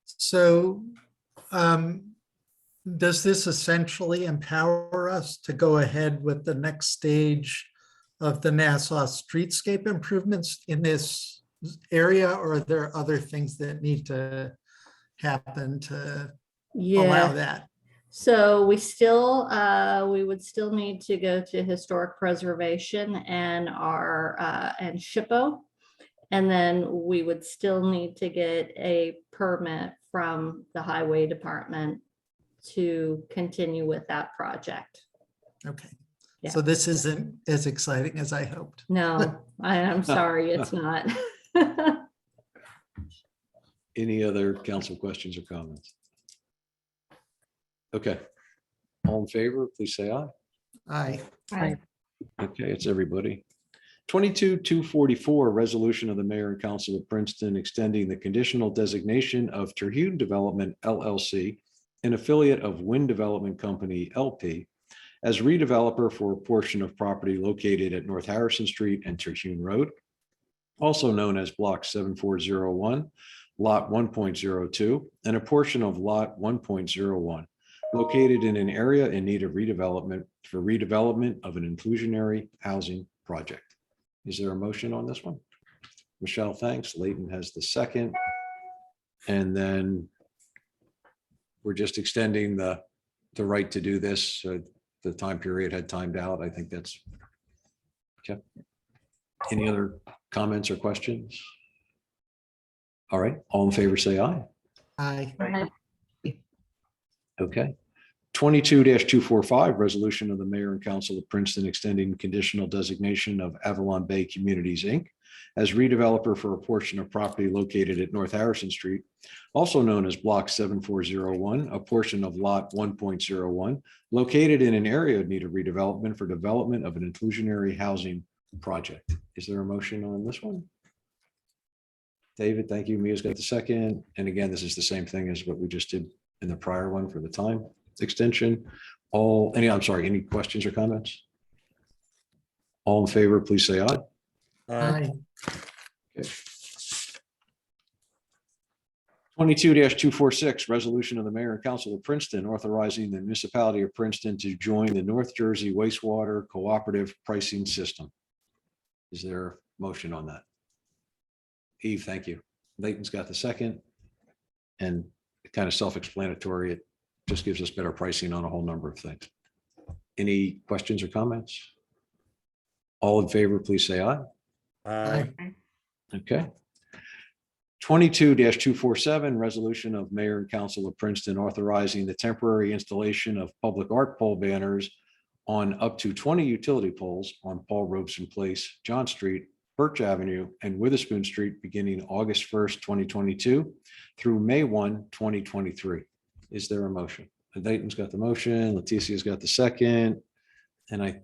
So does this essentially empower us to go ahead with the next stage of the Nassau streetscape improvements in this area, or are there other things that need to happen to allow that? So we would still need to go to historic preservation and and SHPO. And then we would still need to get a permit from the highway department to continue with that project. Okay. Yeah. So this isn't as exciting as I hoped. No, I'm sorry, it's not. Any other council questions or comments? Okay. All in favor, please say aye. Aye. Aye. Okay, it's everybody. 22-244, resolution of the mayor and council of Princeton extending the conditional designation of Terhune Development LLC, an affiliate of Wind Development Company LP, as redeveloper for a portion of property located at North Harrison Street and Terhune Road, also known as Block 7401, Lot 1.02, and a portion of Lot 1.01, located in an area in need of redevelopment for redevelopment of an inclusionary housing project. Is there a motion on this one? Michelle, thanks. Leighton has the second. And then we're just extending the right to do this. The time period had timed out. I think that's okay. Any other comments or questions? All right, all in favor, say aye. Aye. Okay. 22-245, resolution of the mayor and council of Princeton extending conditional designation of Avalon Bay Communities, Inc. as redeveloper for a portion of property located at North Harrison Street, also known as Block 7401, a portion of Lot 1.01, located in an area in need of redevelopment for development of an inclusionary housing project. Is there a motion on this one? David, thank you. Mia's got the second. And again, this is the same thing as what we just did in the prior one for the time extension. Any questions or comments? All in favor, please say aye. Aye. Okay. 22-246, resolution of the mayor and council of Princeton authorizing the municipality of Princeton to join the North Jersey wastewater cooperative pricing system. Is there a motion on that? Eve, thank you. Leighton's got the second. And kind of self-explanatory. It just gives us better pricing on a whole number of things. Any questions or comments? All in favor, please say aye. Aye. Okay. 22-247, resolution of mayor and council of Princeton authorizing the temporary installation of public art pole banners on up to 20 utility poles on Paul Robeson Place, John Street, Birch Avenue, and Witherspoon Street beginning August 1st, 2022 through May 1, 2023. Is there a motion? Dayton's got the motion, Leticia's got the second, and I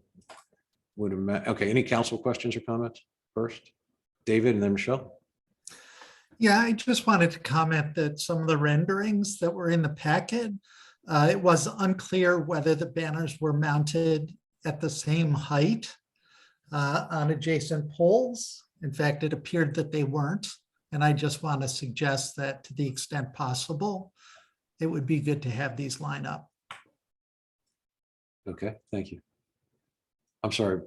would imagine, okay, any council questions or comments first? David and then Michelle. Yeah, I just wanted to comment that some of the renderings that were in the packet, it was unclear whether the banners were mounted at the same height on adjacent poles. In fact, it appeared that they weren't. And I just want to suggest that to the extent possible, it would be good to have these line up. Okay, thank you. I'm sorry.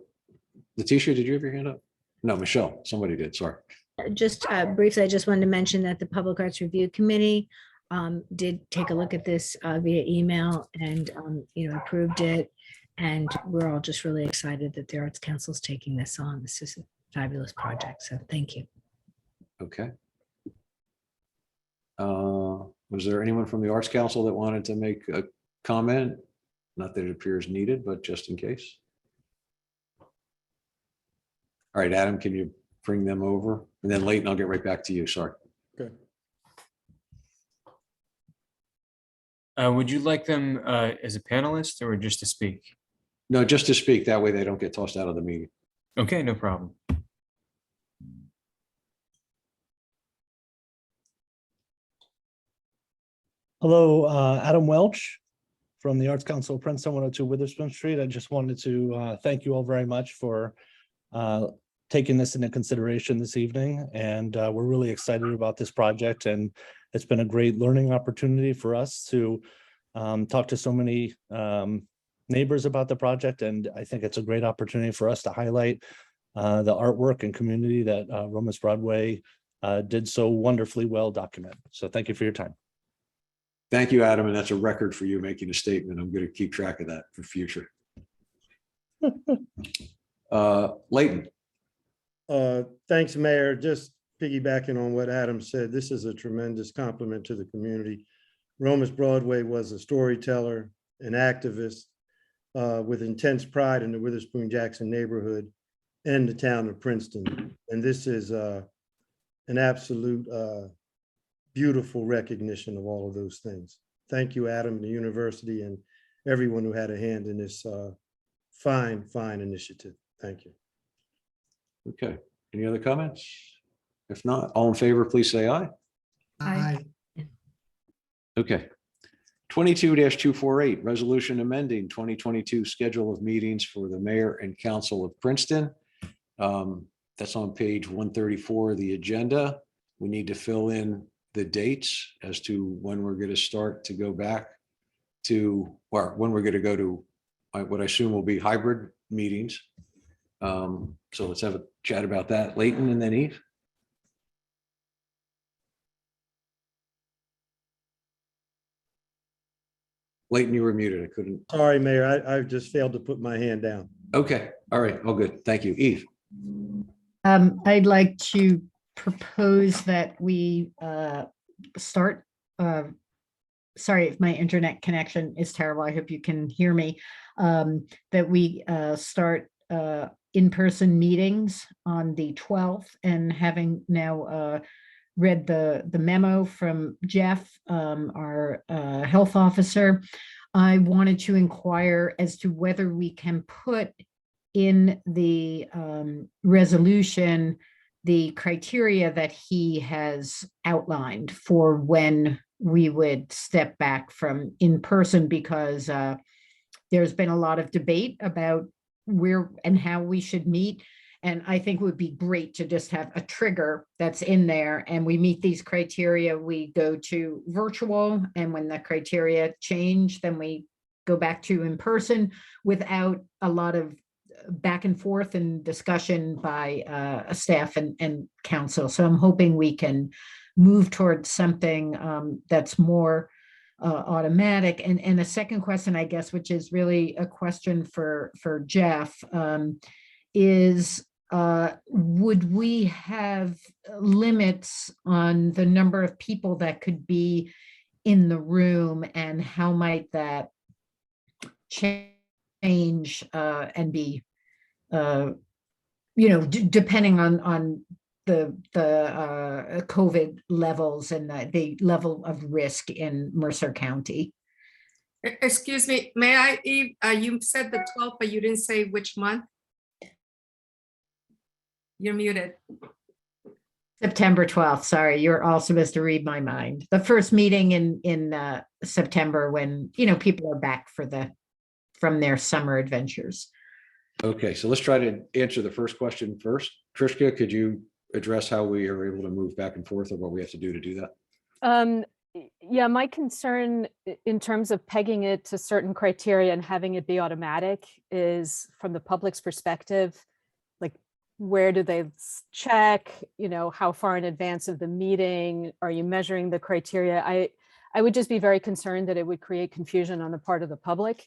Leticia, did you have your hand up? No, Michelle, somebody did, sorry. Just briefly, I just wanted to mention that the Public Arts Review Committee did take a look at this via email and, approved it. And we're all just really excited that the Arts Council is taking this on. This is a fabulous project. So thank you. Okay. Was there anyone from the Arts Council that wanted to make a comment? Not that it appears needed, but just in case. All right, Adam, can you bring them over? And then Leighton, I'll get right back to you. Sorry. Okay. Would you like them as a panelist or just to speak? No, just to speak. That way they don't get tossed out of the meeting. Okay, no problem. Hello, Adam Welch from the Arts Council of Princeton, 102 Witherspoon Street. I just wanted to thank you all very much for taking this into consideration this evening. And we're really excited about this project. And it's been a great learning opportunity for us to talk to so many neighbors about the project. And I think it's a great opportunity for us to highlight the artwork and community that Romas Broadway did so wonderfully well document. So thank you for your time. Thank you, Adam. And that's a record for you making a statement. I'm going to keep track of that for future. Leighton. Thanks, Mayor. Just piggybacking on what Adam said, this is a tremendous compliment to the community. Romas Broadway was a storyteller, an activist with intense pride in the Witherspoon Jackson neighborhood and the town of Princeton. And this is an absolute beautiful recognition of all of those things. Thank you, Adam, and the university and everyone who had a hand in this fine initiative. Thank you. Okay. Any other comments? If not, all in favor, please say aye. Aye. Okay. 22-248, resolution amending 2022 schedule of meetings for the mayor and council of Princeton. That's on page 134 of the agenda. We need to fill in the dates as to when we're going to start to go back to, or when we're going to go to what I assume will be hybrid meetings. So let's have a chat about that. Leighton and then Eve. Leighton, you were muted. I couldn't. Sorry, Mayor, I just failed to put my hand down. Okay. All right. All good. Thank you. Eve. I'd like to propose that we start, sorry if my internet connection is terrible, I hope you can hear me, that we start in-person meetings on the 12th, and having now read the memo from Jeff, our health officer, I wanted to inquire as to whether we can put in the resolution the criteria that he has outlined for when we would step back from in-person, because there's been a lot of debate about where and how we should meet. And I think it would be great to just have a trigger that's in there, and we meet these criteria, we go to virtual, and when the criteria change, then we go back to in person without a lot of back and forth and discussion by staff and council. So I'm hoping we can move towards something that's more automatic. And a second question, I guess, which is really a question for Jeff, is would we have limits on the number of people that could be in the room, and how might that change and be, depending on the COVID levels and the level of risk in Mercer County? Excuse me, may I, Eve, you said the 12th, but you didn't say which month? You're muted. September 12th. Sorry, you're all supposed to read my mind. The first meeting in September, when people are back from their summer adventures. Okay, so let's try to answer the first question first. Trishka, could you address how we are able to move back and forth, or what we have to do that? Yeah, my concern in terms of pegging it to certain criteria and having it be automatic is, from the public's perspective, like, where do they check? How far in advance of the meeting are you measuring the criteria? I would just be very concerned that it would create confusion on the part of the public.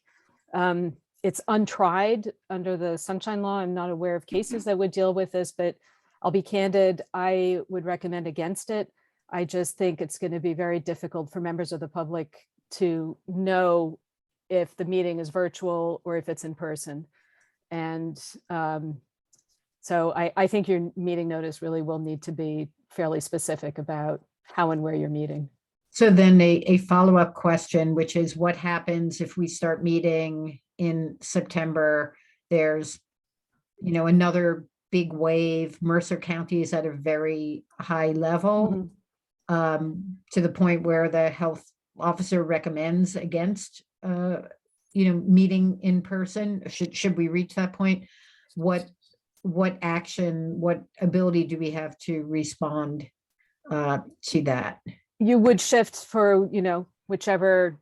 It's untried under the Sunshine Law. I'm not aware of cases that would deal with this, but I'll be candid, I would recommend against it. I just think it's going to be very difficult for members of the public to know if the meeting is virtual or if it's in person. And so I think your meeting notice really will need to be fairly specific about how and where you're meeting. So then a follow-up question, which is, what happens if we start meeting in September? There's, another big wave. Mercer County is at a very high level, to the point where the health officer recommends against, meeting in person. Should we reach that point? What action, what ability do we have to respond to that? You would shift for, whichever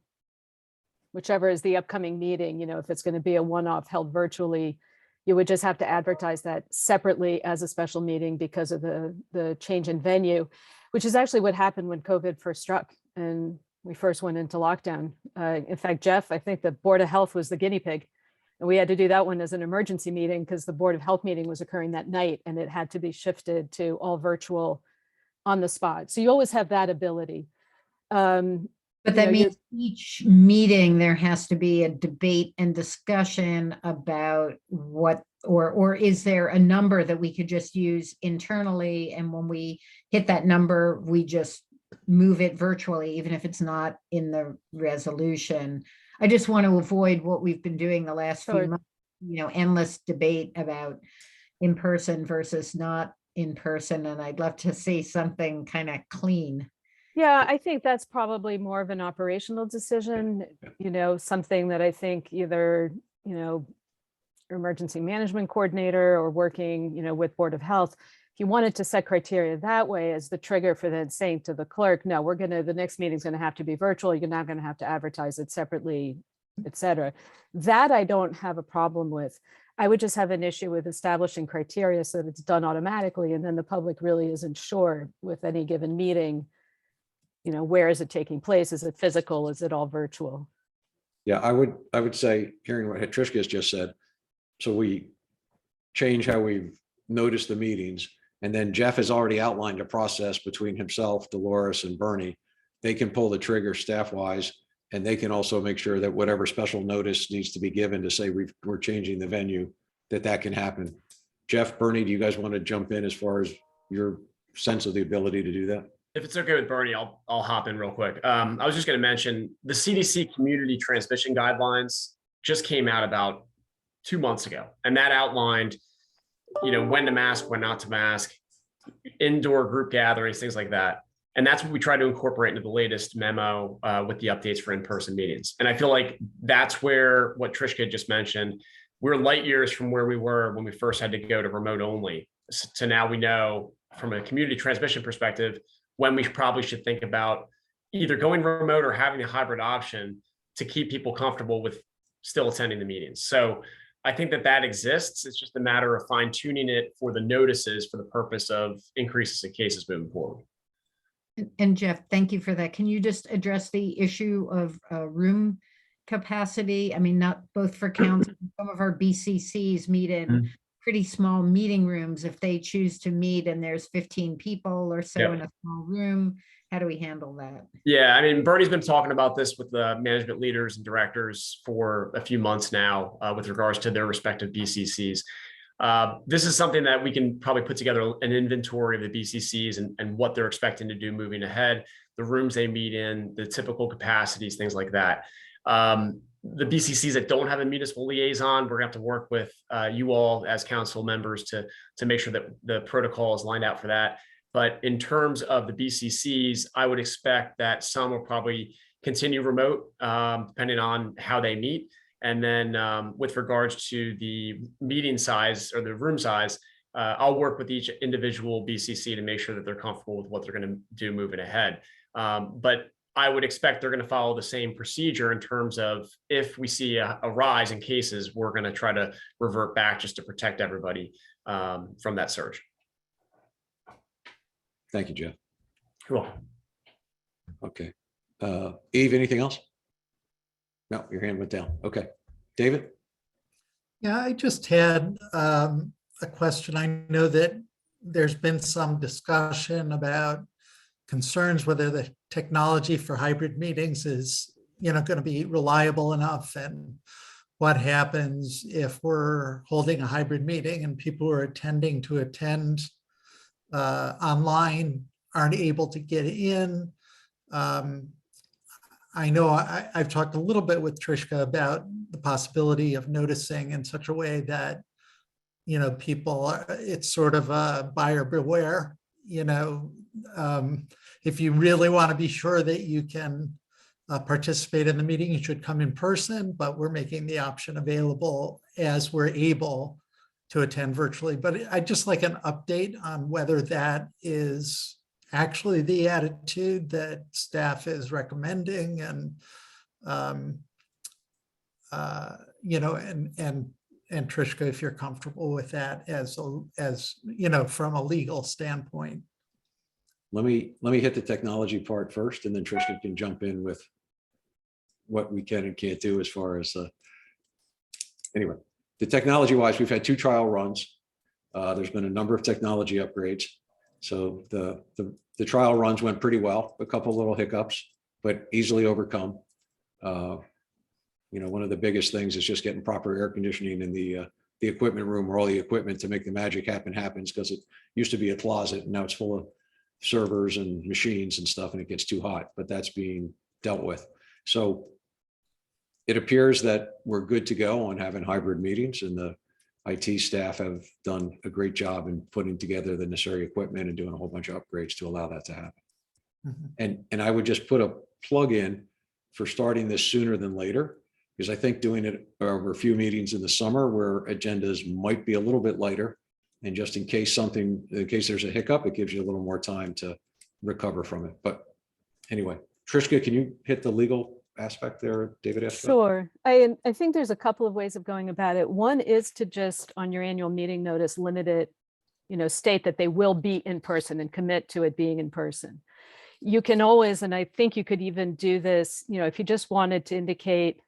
is the upcoming meeting. If it's going to be a one-off held virtually, you would just have to advertise that separately as a special meeting because of the change in venue, which is actually what happened when COVID first struck and we first went into lockdown. In fact, Jeff, I think the Board of Health was the guinea pig, and we had to do that one as an emergency meeting because the Board of Health meeting was occurring that night and it had to be shifted to all virtual on the spot. So you always have that ability. But that means each meeting, there has to be a debate and discussion about what, or is there a number that we could just use internally? And when we hit that number, we just move it virtually, even if it's not in the resolution. I just want to avoid what we've been doing the last few months, endless debate about in person versus not in person. And I'd love to see something kind of clean. Yeah, I think that's probably more of an operational decision, something that I think either, emergency management coordinator or working, with Board of Health, if you wanted to set criteria that way as the trigger for then saying to the clerk, no, the next meeting's going to have to be virtual. You're not going to have to advertise it separately, et cetera. That I don't have a problem with. I would just have an issue with establishing criteria so that it's done automatically. And then the public really isn't sure with any given meeting, where is it taking place? Is it physical? Is it all virtual? Yeah, I would say, hearing what Trishka has just said, so we change how we've noticed the meetings, and then Jeff has already outlined a process between himself, Dolores, and Bernie. They can pull the trigger staff-wise, and they can also make sure that whatever special notice needs to be given to say we're changing the venue, that can happen. Jeff, Bernie, do you guys want to jump in as far as your sense of the ability to do that? If it's okay with Bernie, I'll hop in real quick. I was just going to mention the CDC community transmission guidelines just came out about 2 months ago, and that outlined, when to mask, when not to mask, indoor group gatherings, things like that. And that's what we try to incorporate into the latest memo with the updates for in-person meetings. And I feel like that's where what Trishka just mentioned, we're light years from where we were when we first had to go to remote only. So now we know from a community transmission perspective, when we probably should think about either going remote or having a hybrid option to keep people comfortable with still attending the meetings. So I think that exists. It's just a matter of fine tuning it for the notices for the purpose of increases in cases moving forward. And Jeff, thank you for that. Can you just address the issue of room capacity? I mean, not both for council, some of our BCCs meet in pretty small meeting rooms. If they choose to meet and there's 15 people or so in a small room, how do we handle that? Yeah, I mean, Bernie's been talking about this with the management leaders and directors for a few months now with regards to their respective BCCs. This is something that we can probably put together an inventory of the BCCs and what they're expecting to do moving ahead, the rooms they meet in, the typical capacities, things like that. The BCCs that don't have a municipal liaison, we're gonna have to work with you all as council members to make sure that the protocol is lined out for that. But in terms of the BCCs, I would expect that some will probably continue remote, depending on how they meet. And then with regards to the meeting size or the room size, I'll work with each individual BCC to make sure that they're comfortable with what they're going to do moving ahead. But I would expect they're going to follow the same procedure in terms of if we see a rise in cases, we're going to try to revert back just to protect everybody from that surge. Thank you, Jeff. You're welcome. Okay. Eve, anything else? No, your hand went down. Okay. David? Yeah, I just had a question. I know that there's been some discussion about concerns whether the technology for hybrid meetings is, going to be reliable enough, and what happens if we're holding a hybrid meeting and people who are attend online aren't able to get in. I know I've talked a little bit with Trishka about the possibility of noticing in such a way that, people, it's sort of a buyer beware, if you really want to be sure that you can participate in the meeting, you should come in person, but we're making the option available as we're able to attend virtually. But I'd just like an update on whether that is actually the attitude that staff is recommending, and and Trishka, if you're comfortable with that as from a legal standpoint. Let me hit the technology part first, and then Trishka can jump in with what we can and can't do as far as anyway. The technology wise, we've had 2 trial runs. There's been a number of technology upgrades. So the trial runs went pretty well, a couple little hiccups, but easily overcome. One of the biggest things is just getting proper air conditioning in the equipment room, where all the equipment to make the magic happens, because it used to be a closet and now it's full of servers and machines and stuff, and it gets too hot, but that's being dealt with. So it appears that we're good to go on having hybrid meetings, and the IT staff have done a great job in putting together the necessary equipment and doing a whole bunch of upgrades to allow that to happen. Mm-hmm. And I would just put a plug in for starting this sooner than later, because I think doing it over a few meetings in the summer where agendas might be a little bit lighter, and just in case there's a hiccup, it gives you a little more time to recover from it. But anyway, Trishka, can you hit the legal aspect there, David asked about? Sure. I think there's a couple of ways of going about it. One is to just on your annual meeting notice, limit it, state that they will be in person and commit to it being in person. You can always, and I think you could even do this, if you just wanted to indicate,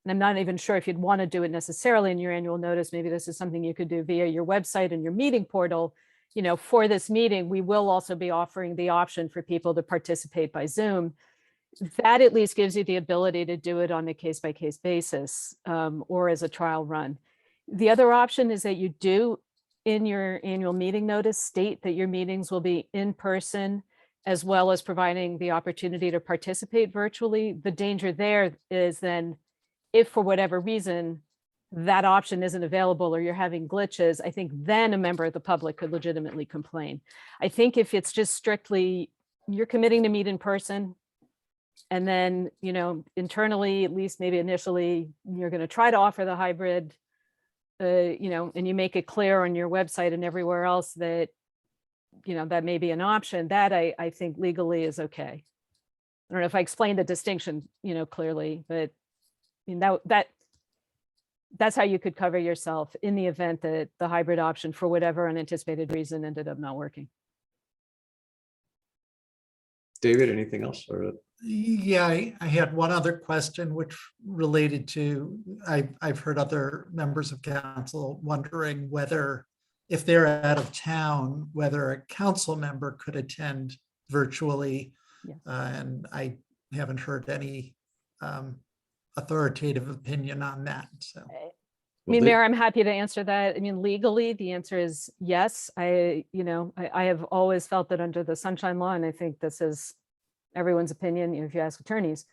and I'm not even sure if you'd want to do it necessarily in your annual notice, maybe this is something you could do via your website and your meeting portal. For this meeting, we will also be offering the option for people to participate by Zoom. That at least gives you the ability to do it on a case-by-case basis or as a trial run. The other option is that you do in your annual meeting notice state that your meetings will be in person, as well as providing the opportunity to participate virtually. The danger there is then if for whatever reason that option isn't available or you're having glitches, I think then a member of the public could legitimately complain. I think if it's just strictly you're committing to meet in person, and then, internally, at least maybe initially, you're going to try to offer the hybrid and you make it clear on your website and everywhere else that, that may be an option, that I think legally is okay. I don't know if I explained the distinction, clearly, but I mean, that's how you could cover yourself in the event that the hybrid option, for whatever unanticipated reason, ended up not working. David, anything else? Or Yeah, I had one other question which related to, I've heard other members of council wondering whether, if they're out of town, whether a council member could attend virtually. Yes. And I haven't heard any authoritative opinion on that, so. I mean, Mayor, I'm happy to answer that. I mean, legally, the answer is yes. I have always felt that under the Sunshine Law, and I think this is everyone's opinion, if you ask attorneys,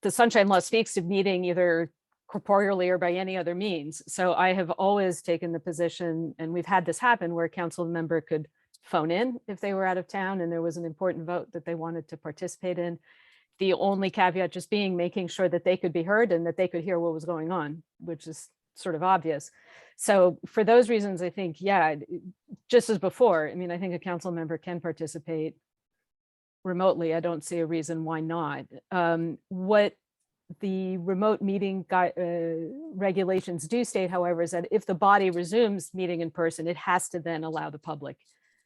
the Sunshine Law speaks to meeting either corporeally or by any other means. So I have always taken the position, and we've had this happen, where a council member could phone in if they were out of town and there was an important vote that they wanted to participate in. The only caveat just being making sure that they could be heard and that they could hear what was going on, which is sort of obvious. So for those reasons, I think, yeah, just as before, I mean, I think a council member can participate remotely. I don't see a reason why not. What the remote meeting regulations do state, however, is that if the body resumes meeting in person, it has to then allow the public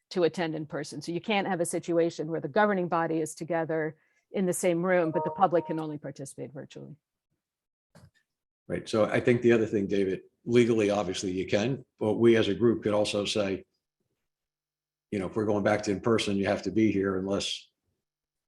to attend in person. So you can't have a situation where the governing body is together in the same room, but the public can only participate virtually. right. So I think the other thing, David, legally, obviously you can, but we as a group could also say, if we're going back to in person, you have to be here unless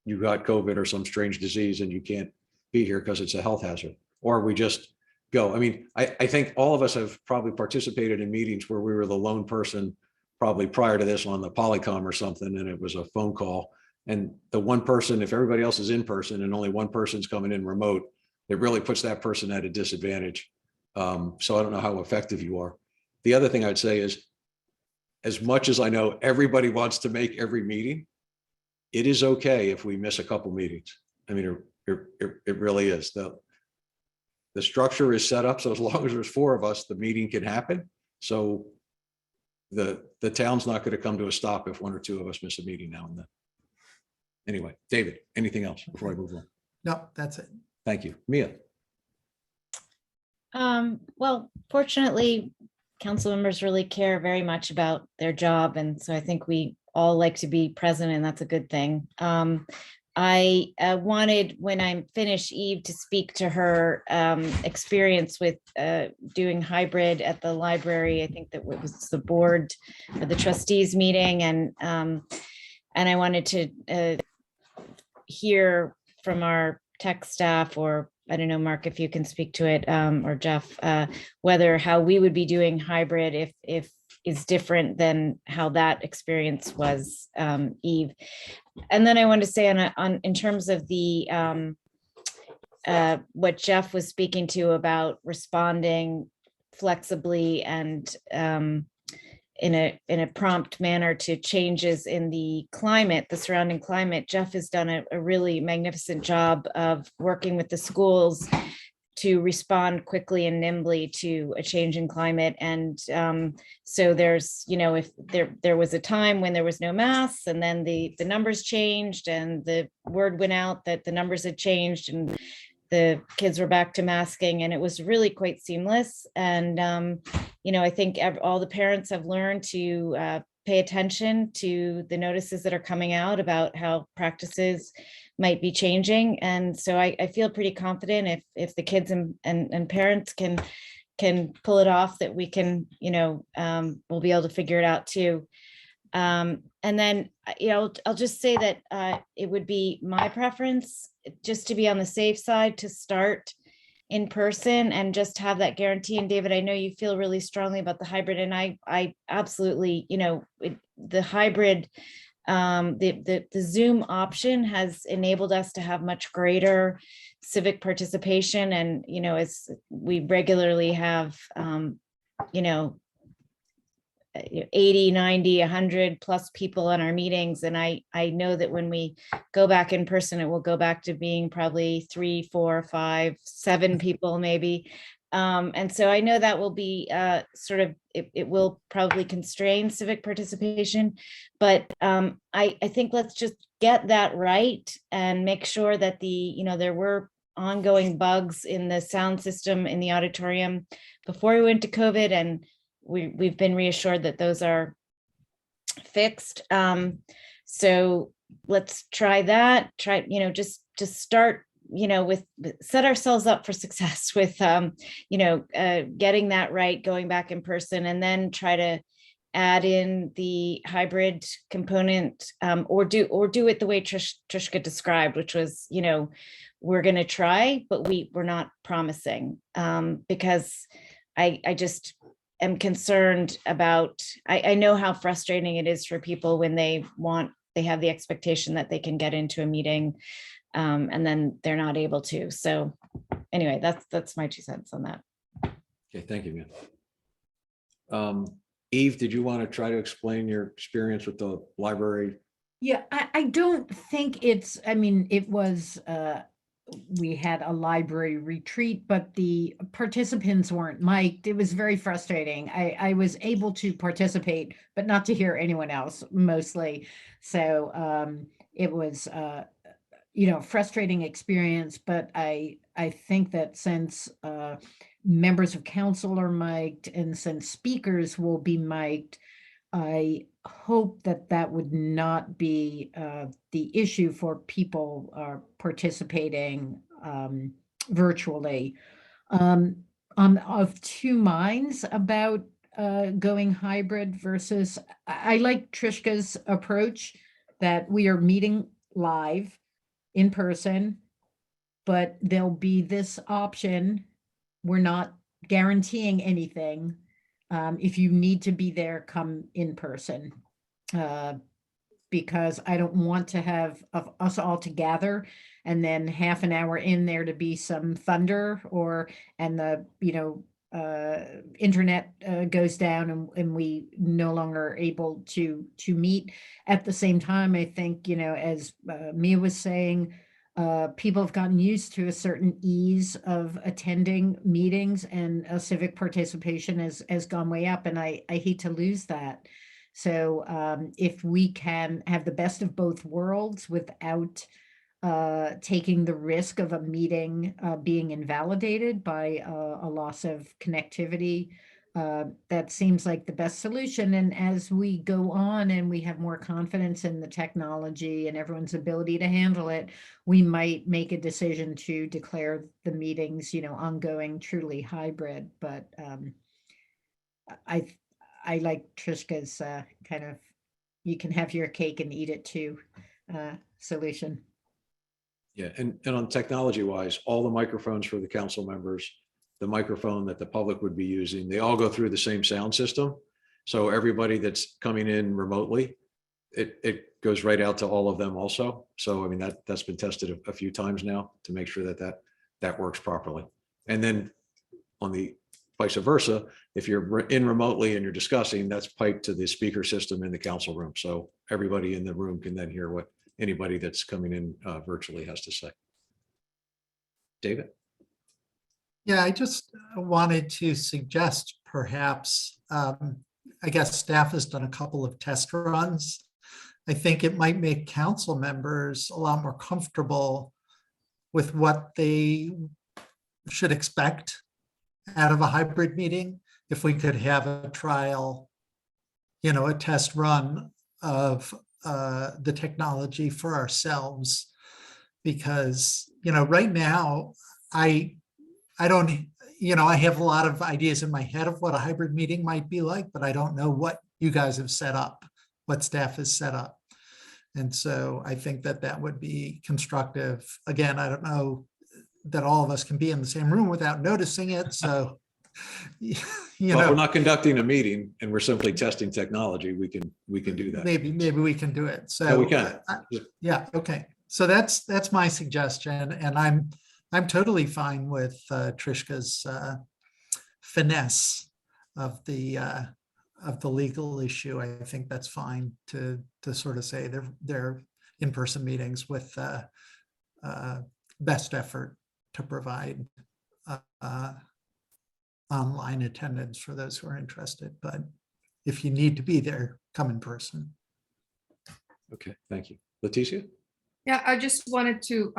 you got COVID or some strange disease and you can't be here because it's a health hazard, or we just go. I mean, I think all of us have probably participated in meetings where we were the lone person, probably prior to this on the Polycom or something, and it was a phone call. And the one person, if everybody else is in person and only one person's coming in remote, it really puts that person at a disadvantage. So I don't know how effective you are. The other thing I'd say is, as much as I know everybody wants to make every meeting, it is okay if we miss a couple meetings. I mean, it really is. The structure is set up so as long as there's 4 of us, the meeting can happen. So the town's not going to come to a stop if 1 or 2 of us miss a meeting now and then. Anyway, David, anything else before I move on? No, that's it. Thank you. Mia. Well, fortunately, council members really care very much about their job. And so I think we all like to be present, and that's a good thing. I wanted, when I'm finished, Eve to speak to her experience with doing hybrid at the library. I think that it was the board or the trustees meeting. And I wanted to hear from our tech staff, or I don't know, Mark, if you can speak to it, or Jeff, whether how we would be doing hybrid if is different than how that experience was, Eve. And then I wanted to say on in terms of the what Jeff was speaking to about responding flexibly and in a prompt manner to changes in the climate, the surrounding climate. Jeff has done a really magnificent job of working with the schools to respond quickly and nimbly to a change in climate. And so there's, if there was a time when there was no masks, and then the numbers changed and the word went out that the numbers had changed and the kids were back to masking, and it was really quite seamless. And, I think all the parents have learned to pay attention to the notices that are coming out about how practices might be changing. And so I feel pretty confident if the kids and parents can pull it off, that we can, we'll be able to figure it out too. And then, I'll just say that it would be my preference just to be on the safe side to start in person and just have that guarantee. And David, I know you feel really strongly about the hybrid, and I absolutely, the hybrid, the Zoom option has enabled us to have much greater civic participation. And, as we regularly have, 80, 90, 100 plus people on our meetings. And I know that when we go back in person, it will go back to being probably 3, 4, 5, 7 people maybe. And so I know that will be sort of, it will probably constrain civic participation, but I think let's just get that right and make sure that there were ongoing bugs in the sound system in the auditorium before we went to COVID, and we've been reassured that those are fixed. So let's try that, just start, with set ourselves up for success with, getting that right, going back in person, and then try to add in the hybrid component, or do it the way Trishka described, which was, we're going to try, but we're not promising, because I just am concerned about, I know how frustrating it is for people when they have the expectation that they can get into a meeting, and then they're not able to. So anyway, that's my 2 cents on that. Okay, thank you, man. Eve, did you want to try to explain your experience with the library? Yeah, I don't think it was, we had a library retreat, but the participants weren't mic'd. It was very frustrating. I was able to participate, but not to hear anyone else mostly. So it was, frustrating experience, but I think that since members of council are mic'd and since speakers will be mic'd, I hope that would not be the issue for people participating virtually. I'm of 2 minds about going hybrid versus, I like Trishka's approach that we are meeting live in person, but there'll be this option. We're not guaranteeing anything. If you need to be there, come in person. Because I don't want to have us all together and then half an hour in there to be some thunder and the, internet goes down and we no longer able to meet. At the same time, I think, as Mia was saying, people have gotten used to a certain ease of attending meetings, and civic participation has gone way up, and I hate to lose that. So if we can have the best of both worlds without taking the risk of a meeting being invalidated by a loss of connectivity, that seems like the best solution. And as we go on and we have more confidence in the technology and everyone's ability to handle it, we might make a decision to declare the meetings, ongoing, truly hybrid. But I like Trishka's kind of, you can have your cake and eat it too solution. Yeah, and on technology wise, all the microphones for the council members, the microphone that the public would be using, they all go through the same sound system. So everybody that's coming in remotely, it goes right out to all of them also. So I mean, that's been tested a few times now to make sure that works properly. And then on the vice versa, if you're in remotely and you're discussing, that's piped to the speaker system in the council room. So everybody in the room can then hear what anybody that's coming in virtually has to say. David? Yeah, I just wanted to suggest perhaps, I guess staff has done a couple of test runs. I think it might make council members a lot more comfortable with what they should expect out of a hybrid meeting if we could have a trial, a test run of the technology for ourselves. Because, right now, I don't, I have a lot of ideas in my head of what a hybrid meeting might be like, but I don't know what you guys have set up, what staff has set up. And so I think that would be constructive. Again, I don't know that all of us can be in the same room without noticing it. So, Well, if we're not conducting a meeting and we're simply testing technology, we can do that. Maybe we can do it. So yeah, we can. Yeah. Okay. So that's my suggestion. And I'm totally fine with Trishka's finesse of the legal issue. I think that's fine to sort of say they're in-person meetings with best effort to provide online attendance for those who are interested, but if you need to be there, come in person. Okay, thank you. Leticia? Yeah, I just wanted to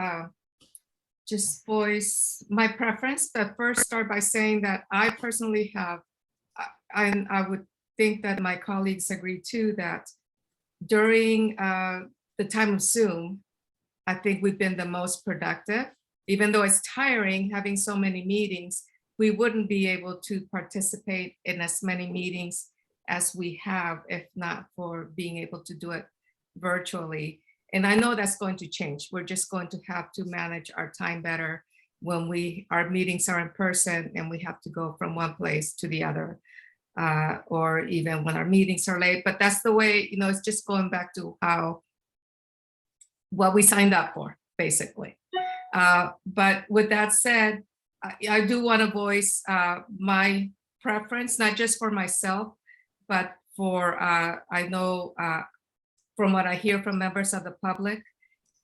just voice my preference, but first start by saying that I personally have, and I would think that my colleagues agree too, that during the time of Zoom, I think we've been the most productive. Even though it's tiring having so many meetings, we wouldn't be able to participate in as many meetings as we have if not for being able to do it virtually. And I know that's going to change. We're just going to have to manage our time better when our meetings are in person and we have to go from one place to the other, or even when our meetings are late. But that's the way, it's just going back to what we signed up for, basically. But with that said, I do want to voice my preference, not just for myself, but for, I know from what I hear from members of the public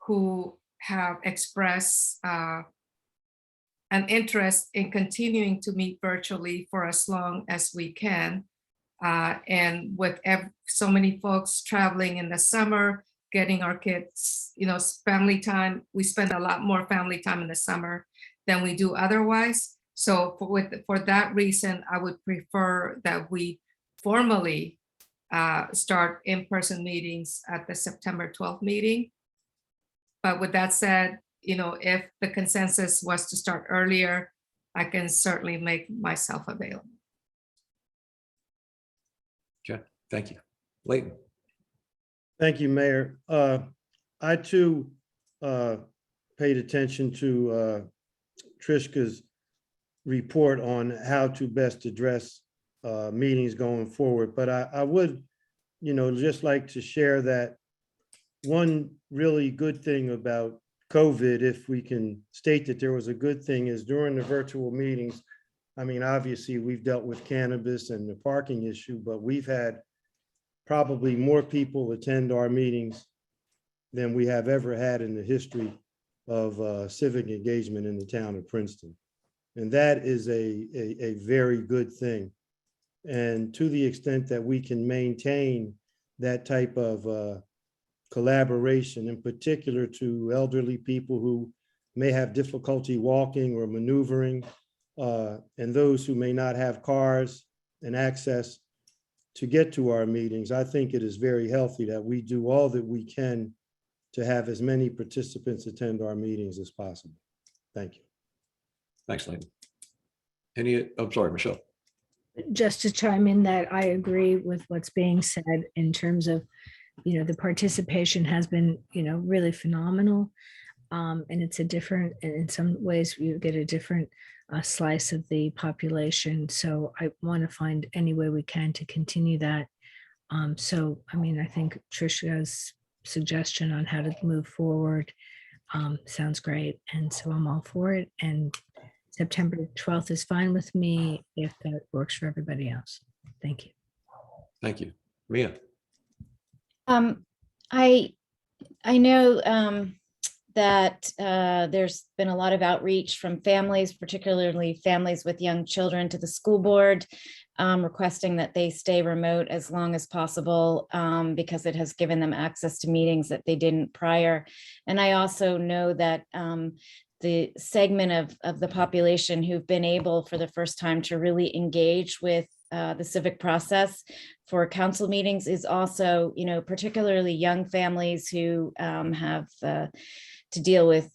who have expressed an interest in continuing to meet virtually for as long as we can. And with so many folks traveling in the summer, getting our kids, family time, we spend a lot more family time in the summer than we do otherwise. So for that reason, I would prefer that we formally start in-person meetings at the September 12th meeting. But with that said, if the consensus was to start earlier, I can certainly make myself available. Okay, thank you. Leighton? Thank you, Mayor. I too paid attention to Trishka's report on how to best address meetings going forward. But I would, just like to share that one really good thing about COVID, if we can state that there was a good thing, is during the virtual meetings, I mean, obviously we've dealt with cannabis and the parking issue, but we've had probably more people attend our meetings than we have ever had in the history of civic engagement in the town of Princeton. And that is a very good thing. And to the extent that we can maintain that type of collaboration, in particular to elderly people who may have difficulty walking or maneuvering, and those who may not have cars and access to get to our meetings, I think it is very healthy that we do all that we can to have as many participants attend our meetings as possible. Thank you. Thanks, Leighton. I'm sorry, Michelle. Just to chime in that I agree with what's being said in terms of, the participation has been, really phenomenal. And it's and in some ways you get a different slice of the population. So I want to find any way we can to continue that. I think Trisha's suggestion on how to move forward sounds great. And so I'm all for it. And September 12th is fine with me if that works for everybody else. Thank you. Thank you. Mia? I know that there's been a lot of outreach from families, particularly families with young children, to the school board, requesting that they stay remote as long as possible because it has given them access to meetings that they didn't prior. And I also know that the segment of the population who've been able for the first time to really engage with the civic process for council meetings is also, particularly young families who have to deal with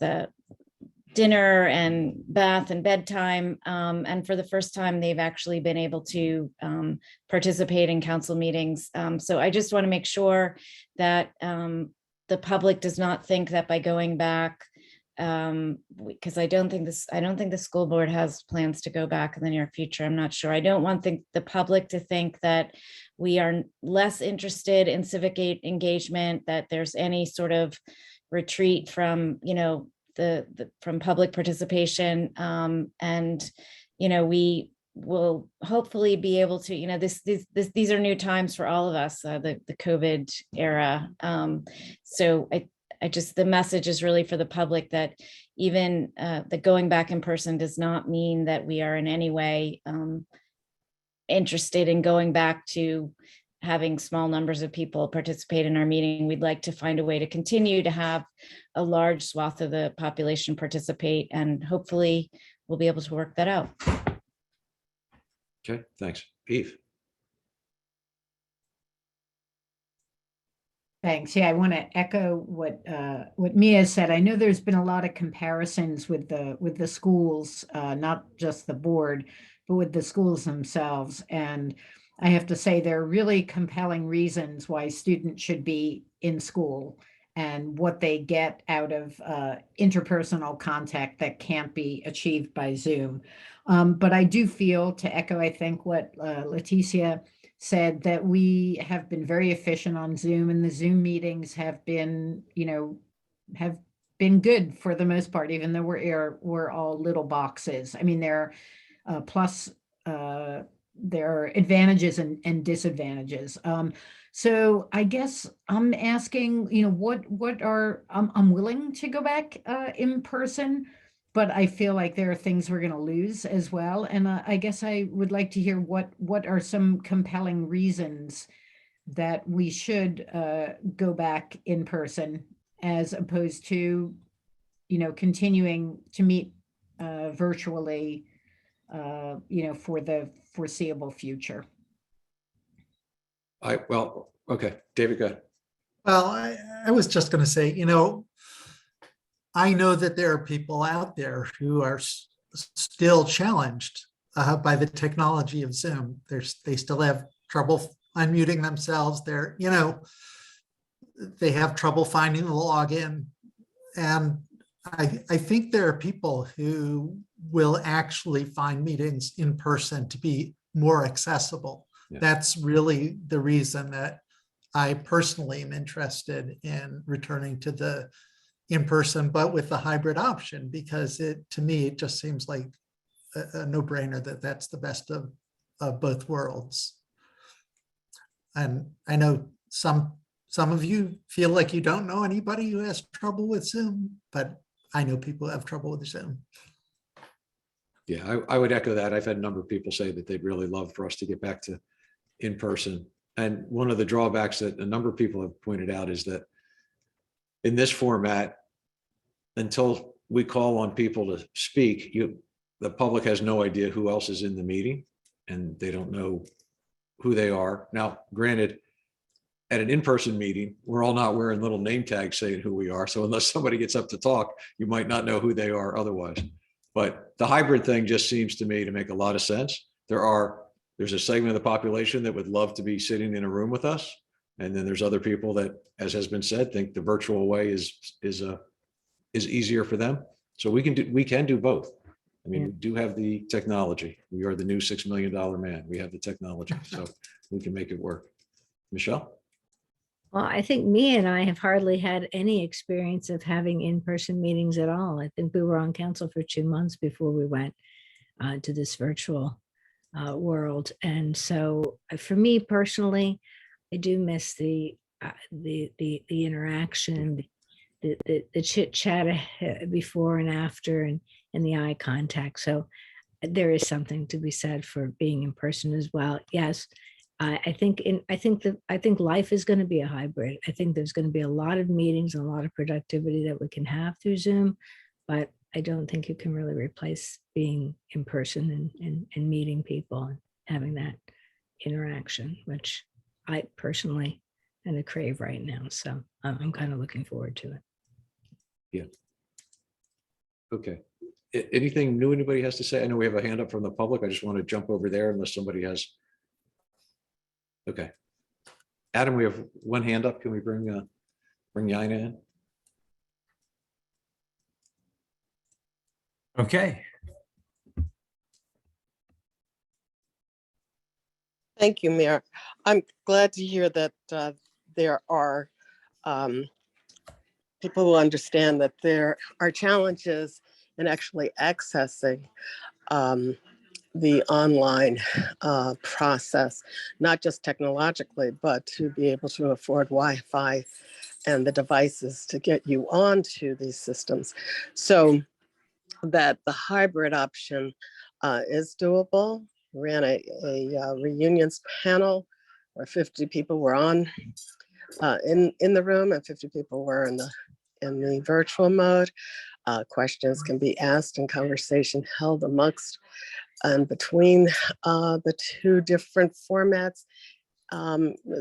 dinner and bath and bedtime. And for the first time, they've actually been able to participate in council meetings. So I just want to make sure that the public does not think that by going back, because I don't think the school board has plans to go back in the near future. I'm not sure. I don't want the public to think that we are less interested in civic engagement, that there's any sort of retreat from, from public participation. And, we will hopefully be able to, these are new times for all of us, the COVID era. So the message is really for the public that even that going back in person does not mean that we are in any way interested in going back to having small numbers of people participate in our meeting. We'd like to find a way to continue to have a large swath of the population participate, and hopefully we'll be able to work that out. Okay, thanks. Eve? Thanks. Yeah, I want to echo what Mia said. I know there's been a lot of comparisons with the schools, not just the board, but with the schools themselves. And I have to say there are really compelling reasons why students should be in school and what they get out of interpersonal contact that can't be achieved by Zoom. But I do feel, to echo, I think, what Leticia said, that we have been very efficient on Zoom, and the Zoom meetings have been, have been good for the most part, even though we're all little boxes. I mean, there are advantages and disadvantages. So I guess I'm asking, I'm willing to go back in person, but I feel like there are things we're going to lose as well. And I guess I would like to hear what are some compelling reasons that we should go back in person, as opposed to, continuing to meet virtually, for the foreseeable future. Okay, David, go ahead. Well, I was just going to say, I know that there are people out there who are still challenged by the technology of Zoom. They still have trouble unmuting themselves. They have trouble finding the login. And I think there are people who will actually find meetings in person to be more accessible. Yeah. That's really the reason that I personally am interested in returning to the in-person, but with the hybrid option, because to me, it just seems like a no-brainer that that's the best of both worlds. And I know some of you feel like you don't know anybody who has trouble with Zoom, but I know people who have trouble with Zoom. Yeah, I would echo that. I've had a number of people say that they'd really love for us to get back to in person. And one of the drawbacks that a number of people have pointed out is that in this format, until we call on people to speak, the public has no idea who else is in the meeting, and they don't know who they are. Now, granted, at an in-person meeting, we're all not wearing little name tags saying who we are. So unless somebody gets up to talk, you might not know who they are otherwise. But the hybrid thing just seems to me to make a lot of sense. There's a segment of the population that would love to be sitting in a room with us. And then there's other people that, as has been said, think the virtual way is easier for them. So we can do both. I mean, we do have the technology. We are the new $6 million man. We have the technology, so we can make it work. Michelle? Well, I think Mia and I have hardly had any experience of having in-person meetings at all. I think we were on council for 2 months before we went to this virtual world. And so for me personally, I do miss the interaction, the chit chat before and after, and the eye contact. So there is something to be said for being in person as well. Yes, I think life is going to be a hybrid. I think there's going to be a lot of meetings and a lot of productivity that we can have through Zoom, but I don't think you can really replace being in person and meeting people and having that interaction, which I personally kind of crave right now. So I'm kind of looking forward to it. Yeah. Okay. Anything new anybody has to say? I know we have a hand up from the public. I just want to jump over there unless somebody has. Okay. Adam, we have one hand up. Can we bring Yaina in? Okay. Thank you, Mayor. I'm glad to hear that there are people who understand that there are challenges in actually accessing the online process, not just technologically, but to be able to afford Wi-Fi and the devices to get you onto these systems. So that the hybrid option is doable. We ran a reunions panel where 50 people were on in the room and 50 people were in the virtual mode. Questions can be asked and conversation held amongst and between the two different formats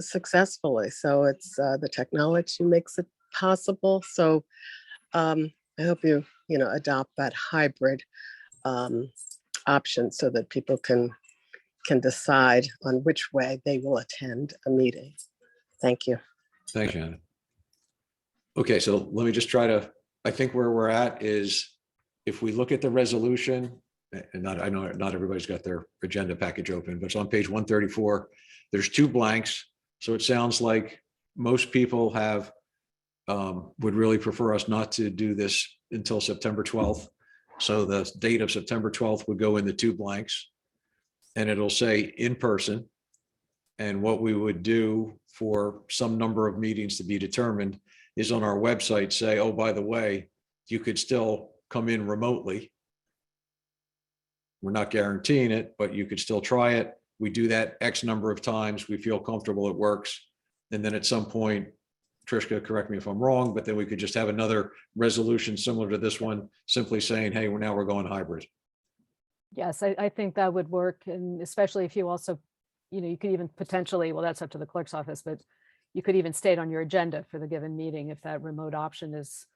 successfully. So it's the technology makes it possible. So I hope you adopt that hybrid option so that people can decide on which way they will attend a meeting. Thank you. Thanks, Shannon. Okay, so let me just try to, I think where we're at is if we look at the resolution, and I know not everybody's got their agenda package open, but it's on page 134. There's 2 blanks. So it sounds like most people have would really prefer us not to do this until September 12th. So the date of September 12th would go in the 2 blanks and it'll say in person. And what we would do for some number of meetings to be determined is on our website say, oh, by the way, you could still come in remotely. We're not guaranteeing it, but you could still try it. We do that X number of times. We feel comfortable it works. And then at some point, Trishka, correct me if I'm wrong, but then we could just have another resolution similar to this one, simply saying, hey, we're going hybrid. Yes, I think that would work. And especially if you also, you could even potentially, well, that's up to the clerk's office, but you could even state on your agenda for the given meeting if that remote option is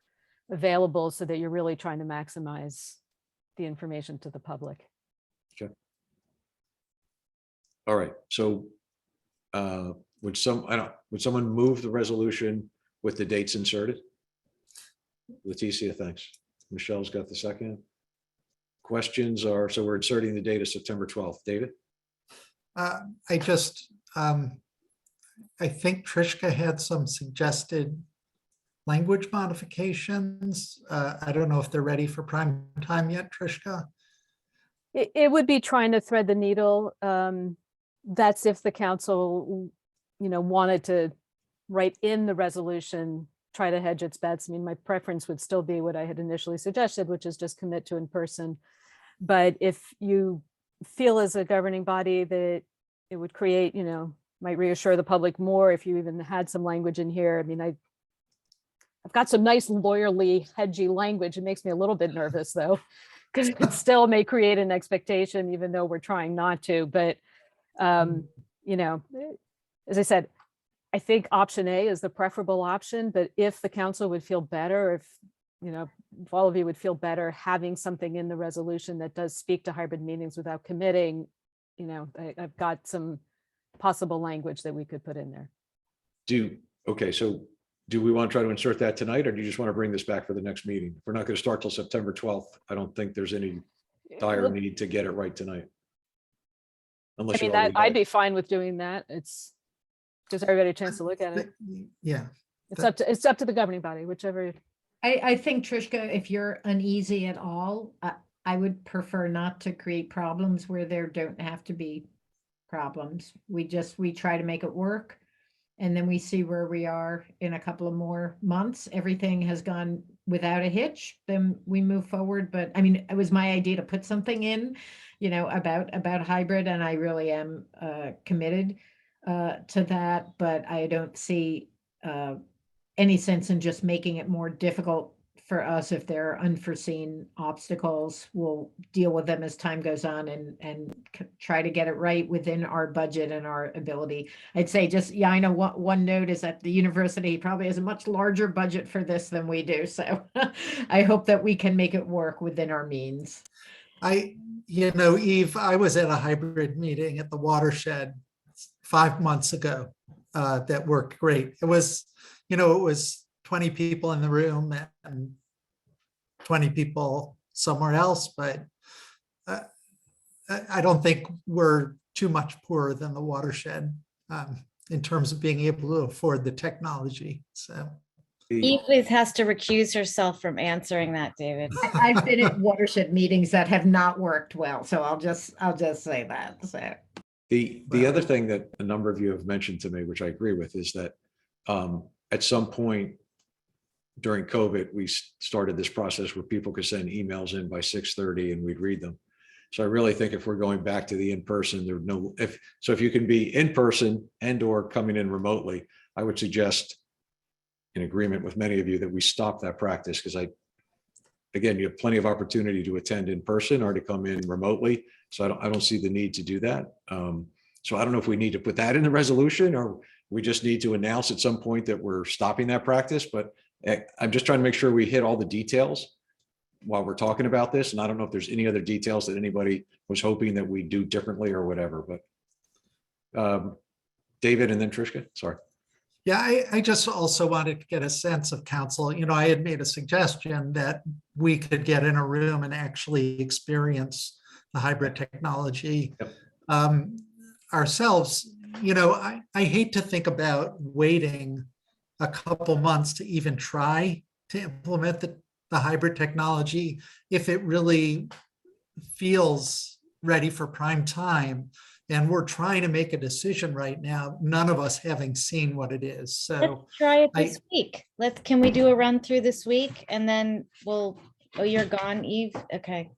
available so that you're really trying to maximize the information to the public. Okay. All right. So would someone move the resolution with the dates inserted? Leticia, thanks. Michelle's got the second. Questions are, so we're inserting the date of September 12th. David? I think Trishka had some suggested language modifications. I don't know if they're ready for prime time yet, Trishka. It would be trying to thread the needle. That's if the council, wanted to write in the resolution, try to hedge its bets. I mean, my preference would still be what I had initially suggested, which is just commit to in person. But if you feel as a governing body that it would create, might reassure the public more if you even had some language in here. I mean, I've got some nice lawyerly hedgy language. It makes me a little bit nervous though, because it still may create an expectation, even though we're trying not to. But, as I said, I think option A is the preferable option, but if the council would feel better, if all of you would feel better having something in the resolution that does speak to hybrid meetings without committing, I've got some possible language that we could put in there. Okay, so do we want to try to insert that tonight, or do you just want to bring this back for the next meeting? If we're not going to start till September 12th, I don't think there's any dire need to get it right tonight. Unless I'd be fine with doing that. It's gives everybody a chance to look at it. Yeah. It's up to the governing body, whichever. I think, Trishka, if you're uneasy at all, I would prefer not to create problems where there don't have to be problems. We try to make it work. And then we see where we are in a couple of more months. Everything has gone without a hitch, then we move forward. But I mean, it was my idea to put something in, about hybrid, and I really am committed to that. But I don't see any sense in just making it more difficult for us. If there are unforeseen obstacles, we'll deal with them as time goes on and try to get it right within our budget and our ability. I'd say I know one note is that the university probably has a much larger budget for this than we do. So I hope that we can make it work within our means. Eve, I was at a hybrid meeting at the Watershed 5 months ago that worked great. It was 20 people in the room and 20 people somewhere else, but I don't think we're too much poorer than the Watershed in terms of being able to afford the technology. So Eve has to recuse herself from answering that, David. I've been at Watershed meetings that have not worked well, so I'll just say that. So the other thing that a number of you have mentioned to me, which I agree with, is that at some point during COVID, we started this process where people could send emails in by 6:30 and we'd read them. So I really think if we're going back to the in-person, there's no, if you can be in person and or coming in remotely, I would suggest, in agreement with many of you, that we stop that practice, because again, you have plenty of opportunity to attend in person or to come in remotely. So I don't see the need to do that. So I don't know if we need to put that in the resolution, or we just need to announce at some point that we're stopping that practice. But I'm just trying to make sure we hit all the details while we're talking about this. And I don't know if there's any other details that anybody was hoping that we do differently or whatever, but David and then Trishka, sorry. Yeah, I just also wanted to get a sense of council. You know, I had made a suggestion that we could get in a room and actually experience the hybrid technology ourselves. You know, I hate to think about waiting a couple months to even try to implement the hybrid technology if it really feels ready for prime time. And we're trying to make a decision right now, none of us having seen what it is. So Let's try it this week. Can we do a run through this week and then oh, you're gone, Eve? Okay.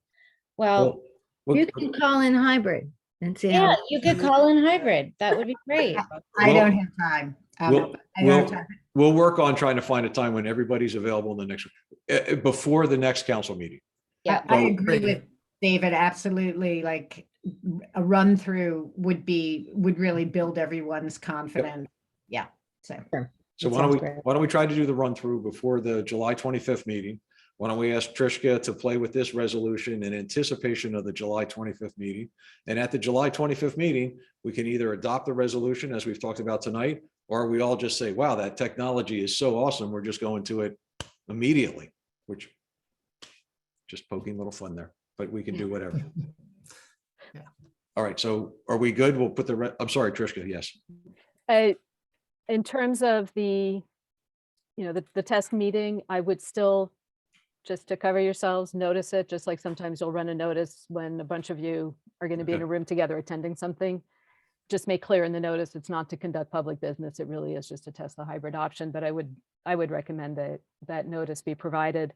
Well, You can call in hybrid and see. yeah, you could call in hybrid. That would be great. I don't have time. I don't have time. We'll work on trying to find a time when everybody's available in the next, before the next council meeting. Yeah, I agree with David, absolutely. Like a run through would really build everyone's confidence. Yeah. So why don't we try to do the run through before the July 25th meeting? Why don't we ask Trishka to play with this resolution in anticipation of the July 25th meeting? And at the July 25th meeting, we can either adopt the resolution as we've talked about tonight, or we all just say, wow, that technology is so awesome, we're just going to it immediately, which just poking a little fun there, but we can do whatever. Yeah. All right, so are we good? We'll put I'm sorry, Trishka, yes. In terms of the test meeting, I would still, just to cover yourselves, notice it, just like sometimes you'll run a notice when a bunch of you are going to be in a room together attending something. Just make clear in the notice, it's not to conduct public business. It really is just to test the hybrid option, but I would recommend that notice be provided.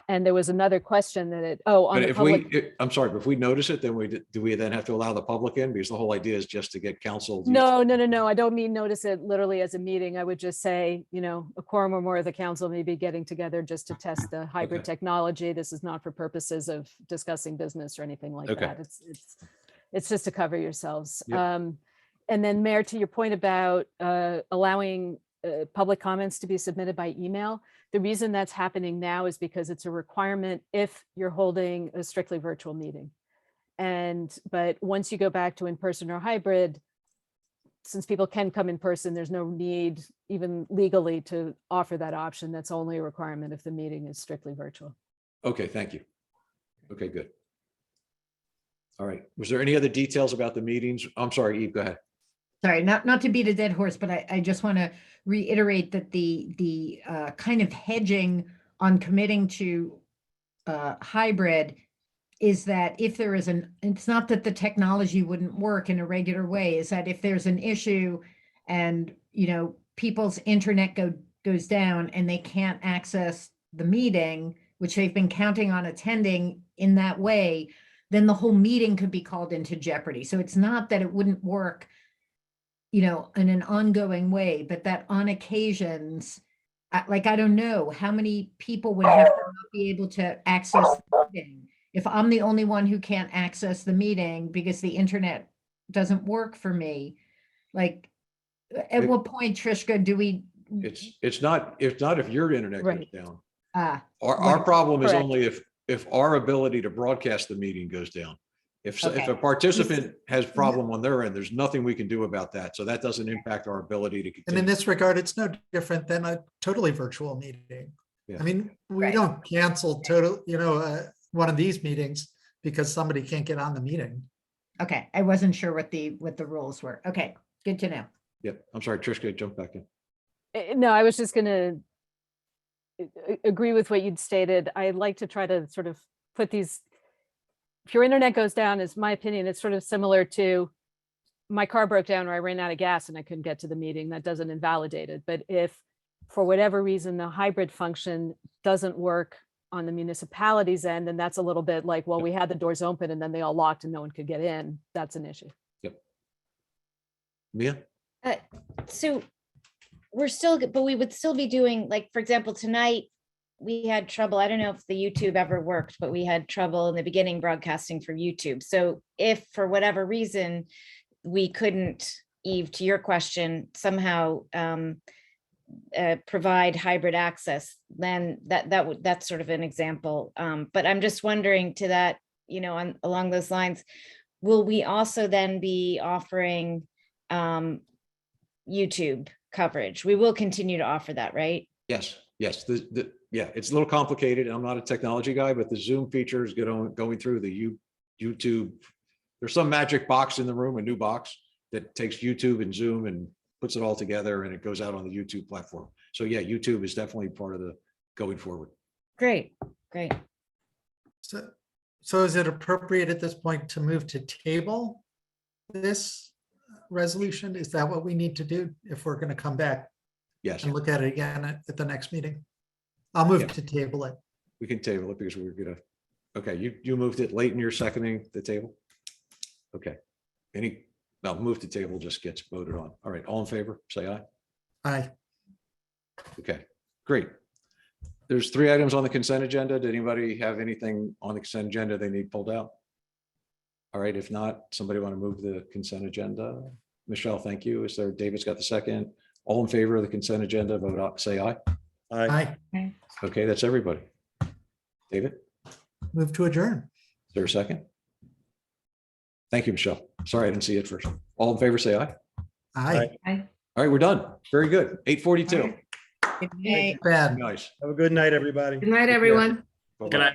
And there was another question that I'm sorry, but if we notice it, then do we then have to allow the public in? Because the whole idea is just to get council. No. I don't mean notice it literally as a meeting. I would just say, a quorum or more of the council may be getting together just to test the hybrid technology. This is not for purposes of discussing business or anything like that. It's just to cover yourselves. Yep. And then Mayor, to your point about allowing public comments to be submitted by email, the reason that's happening now is because it's a requirement if you're holding a strictly virtual meeting. But once you go back to in-person or hybrid, since people can come in person, there's no need even legally to offer that option. That's only a requirement if the meeting is strictly virtual. Okay, thank you. Okay, good. All right. Was there any other details about the meetings? I'm sorry, Eve, go ahead. Sorry, not to beat a dead horse, but I just want to reiterate that the kind of hedging on committing to hybrid is that if there is it's not that the technology wouldn't work in a regular way, is that if there's an issue and, people's internet goes down and they can't access the meeting, which they've been counting on attending in that way, then the whole meeting could be called into jeopardy. So it's not that it wouldn't work in an ongoing way, but that on occasions, I don't know how many people would have to not be able to access the meeting. If I'm the only one who can't access the meeting because the internet doesn't work for me, at what point, Trishka, do we? It's not if your internet goes down. Our problem is Correct. only if our ability to broadcast the meeting goes down. If a participant has problem on their end, there's nothing we can do about that. So that doesn't impact our ability to continue. And in this regard, it's no different than a totally virtual meeting. Yeah. I mean, we don't cancel one of these meetings because somebody can't get on the meeting. Okay, I wasn't sure what the rules were. Okay, good to know. Yep. I'm sorry, Trishka, jump back in. No, I was just going to agree with what you'd stated. I like to try to sort of put these, if your internet goes down, is my opinion, it's sort of similar to my car broke down or I ran out of gas and I couldn't get to the meeting. That doesn't invalidate it. But if for whatever reason, the hybrid function doesn't work on the municipality's end, and that's a little bit like, well, we had the doors open and then they all locked and no one could get in. That's an issue. Yep. Mia? So we're still, but we would still be doing, like, for example, tonight, we had trouble. I don't know if the YouTube ever worked, but we had trouble in the beginning broadcasting from YouTube. So if for whatever reason, we couldn't, Eve, to your question, somehow provide hybrid access, then that's sort of an example. But I'm just wondering to that, along those lines, will we also then be offering YouTube coverage? We will continue to offer that, right? Yes, yes. Yeah, it's a little complicated. I'm not a technology guy, but the Zoom feature is going through the YouTube. There's some magic box in the room, a new box that takes YouTube and Zoom and puts it all together, and it goes out on the YouTube platform. So yeah, YouTube is definitely part of the going forward. Great. So is it appropriate at this point to move to table this resolution? Is that what we need to do if we're going to come back? Yes. And look at it again at the next meeting? I'll move to table it. We can table it because we're gonna, okay, you moved it late and you're seconding the table? Okay. Move to table just gets voted on. All right, all in favor, say aye. Aye. Okay, great. There's 3 items on the consent agenda. Did anybody have anything on the consent agenda they need pulled out? All right, if not, somebody want to move the consent agenda? Michelle, thank you. David's got the second. All in favor of the consent agenda, vote up, say aye. Aye. Okay, that's everybody. David, Move to adjourn. is there a second? Thank you, Michelle. Sorry, I didn't see it first. All in favor, say aye. Aye. All right, we're done. Very good. 8:42. Bad. Nice. Have a good night, everybody. Good night, everyone. Bye-bye. Good night.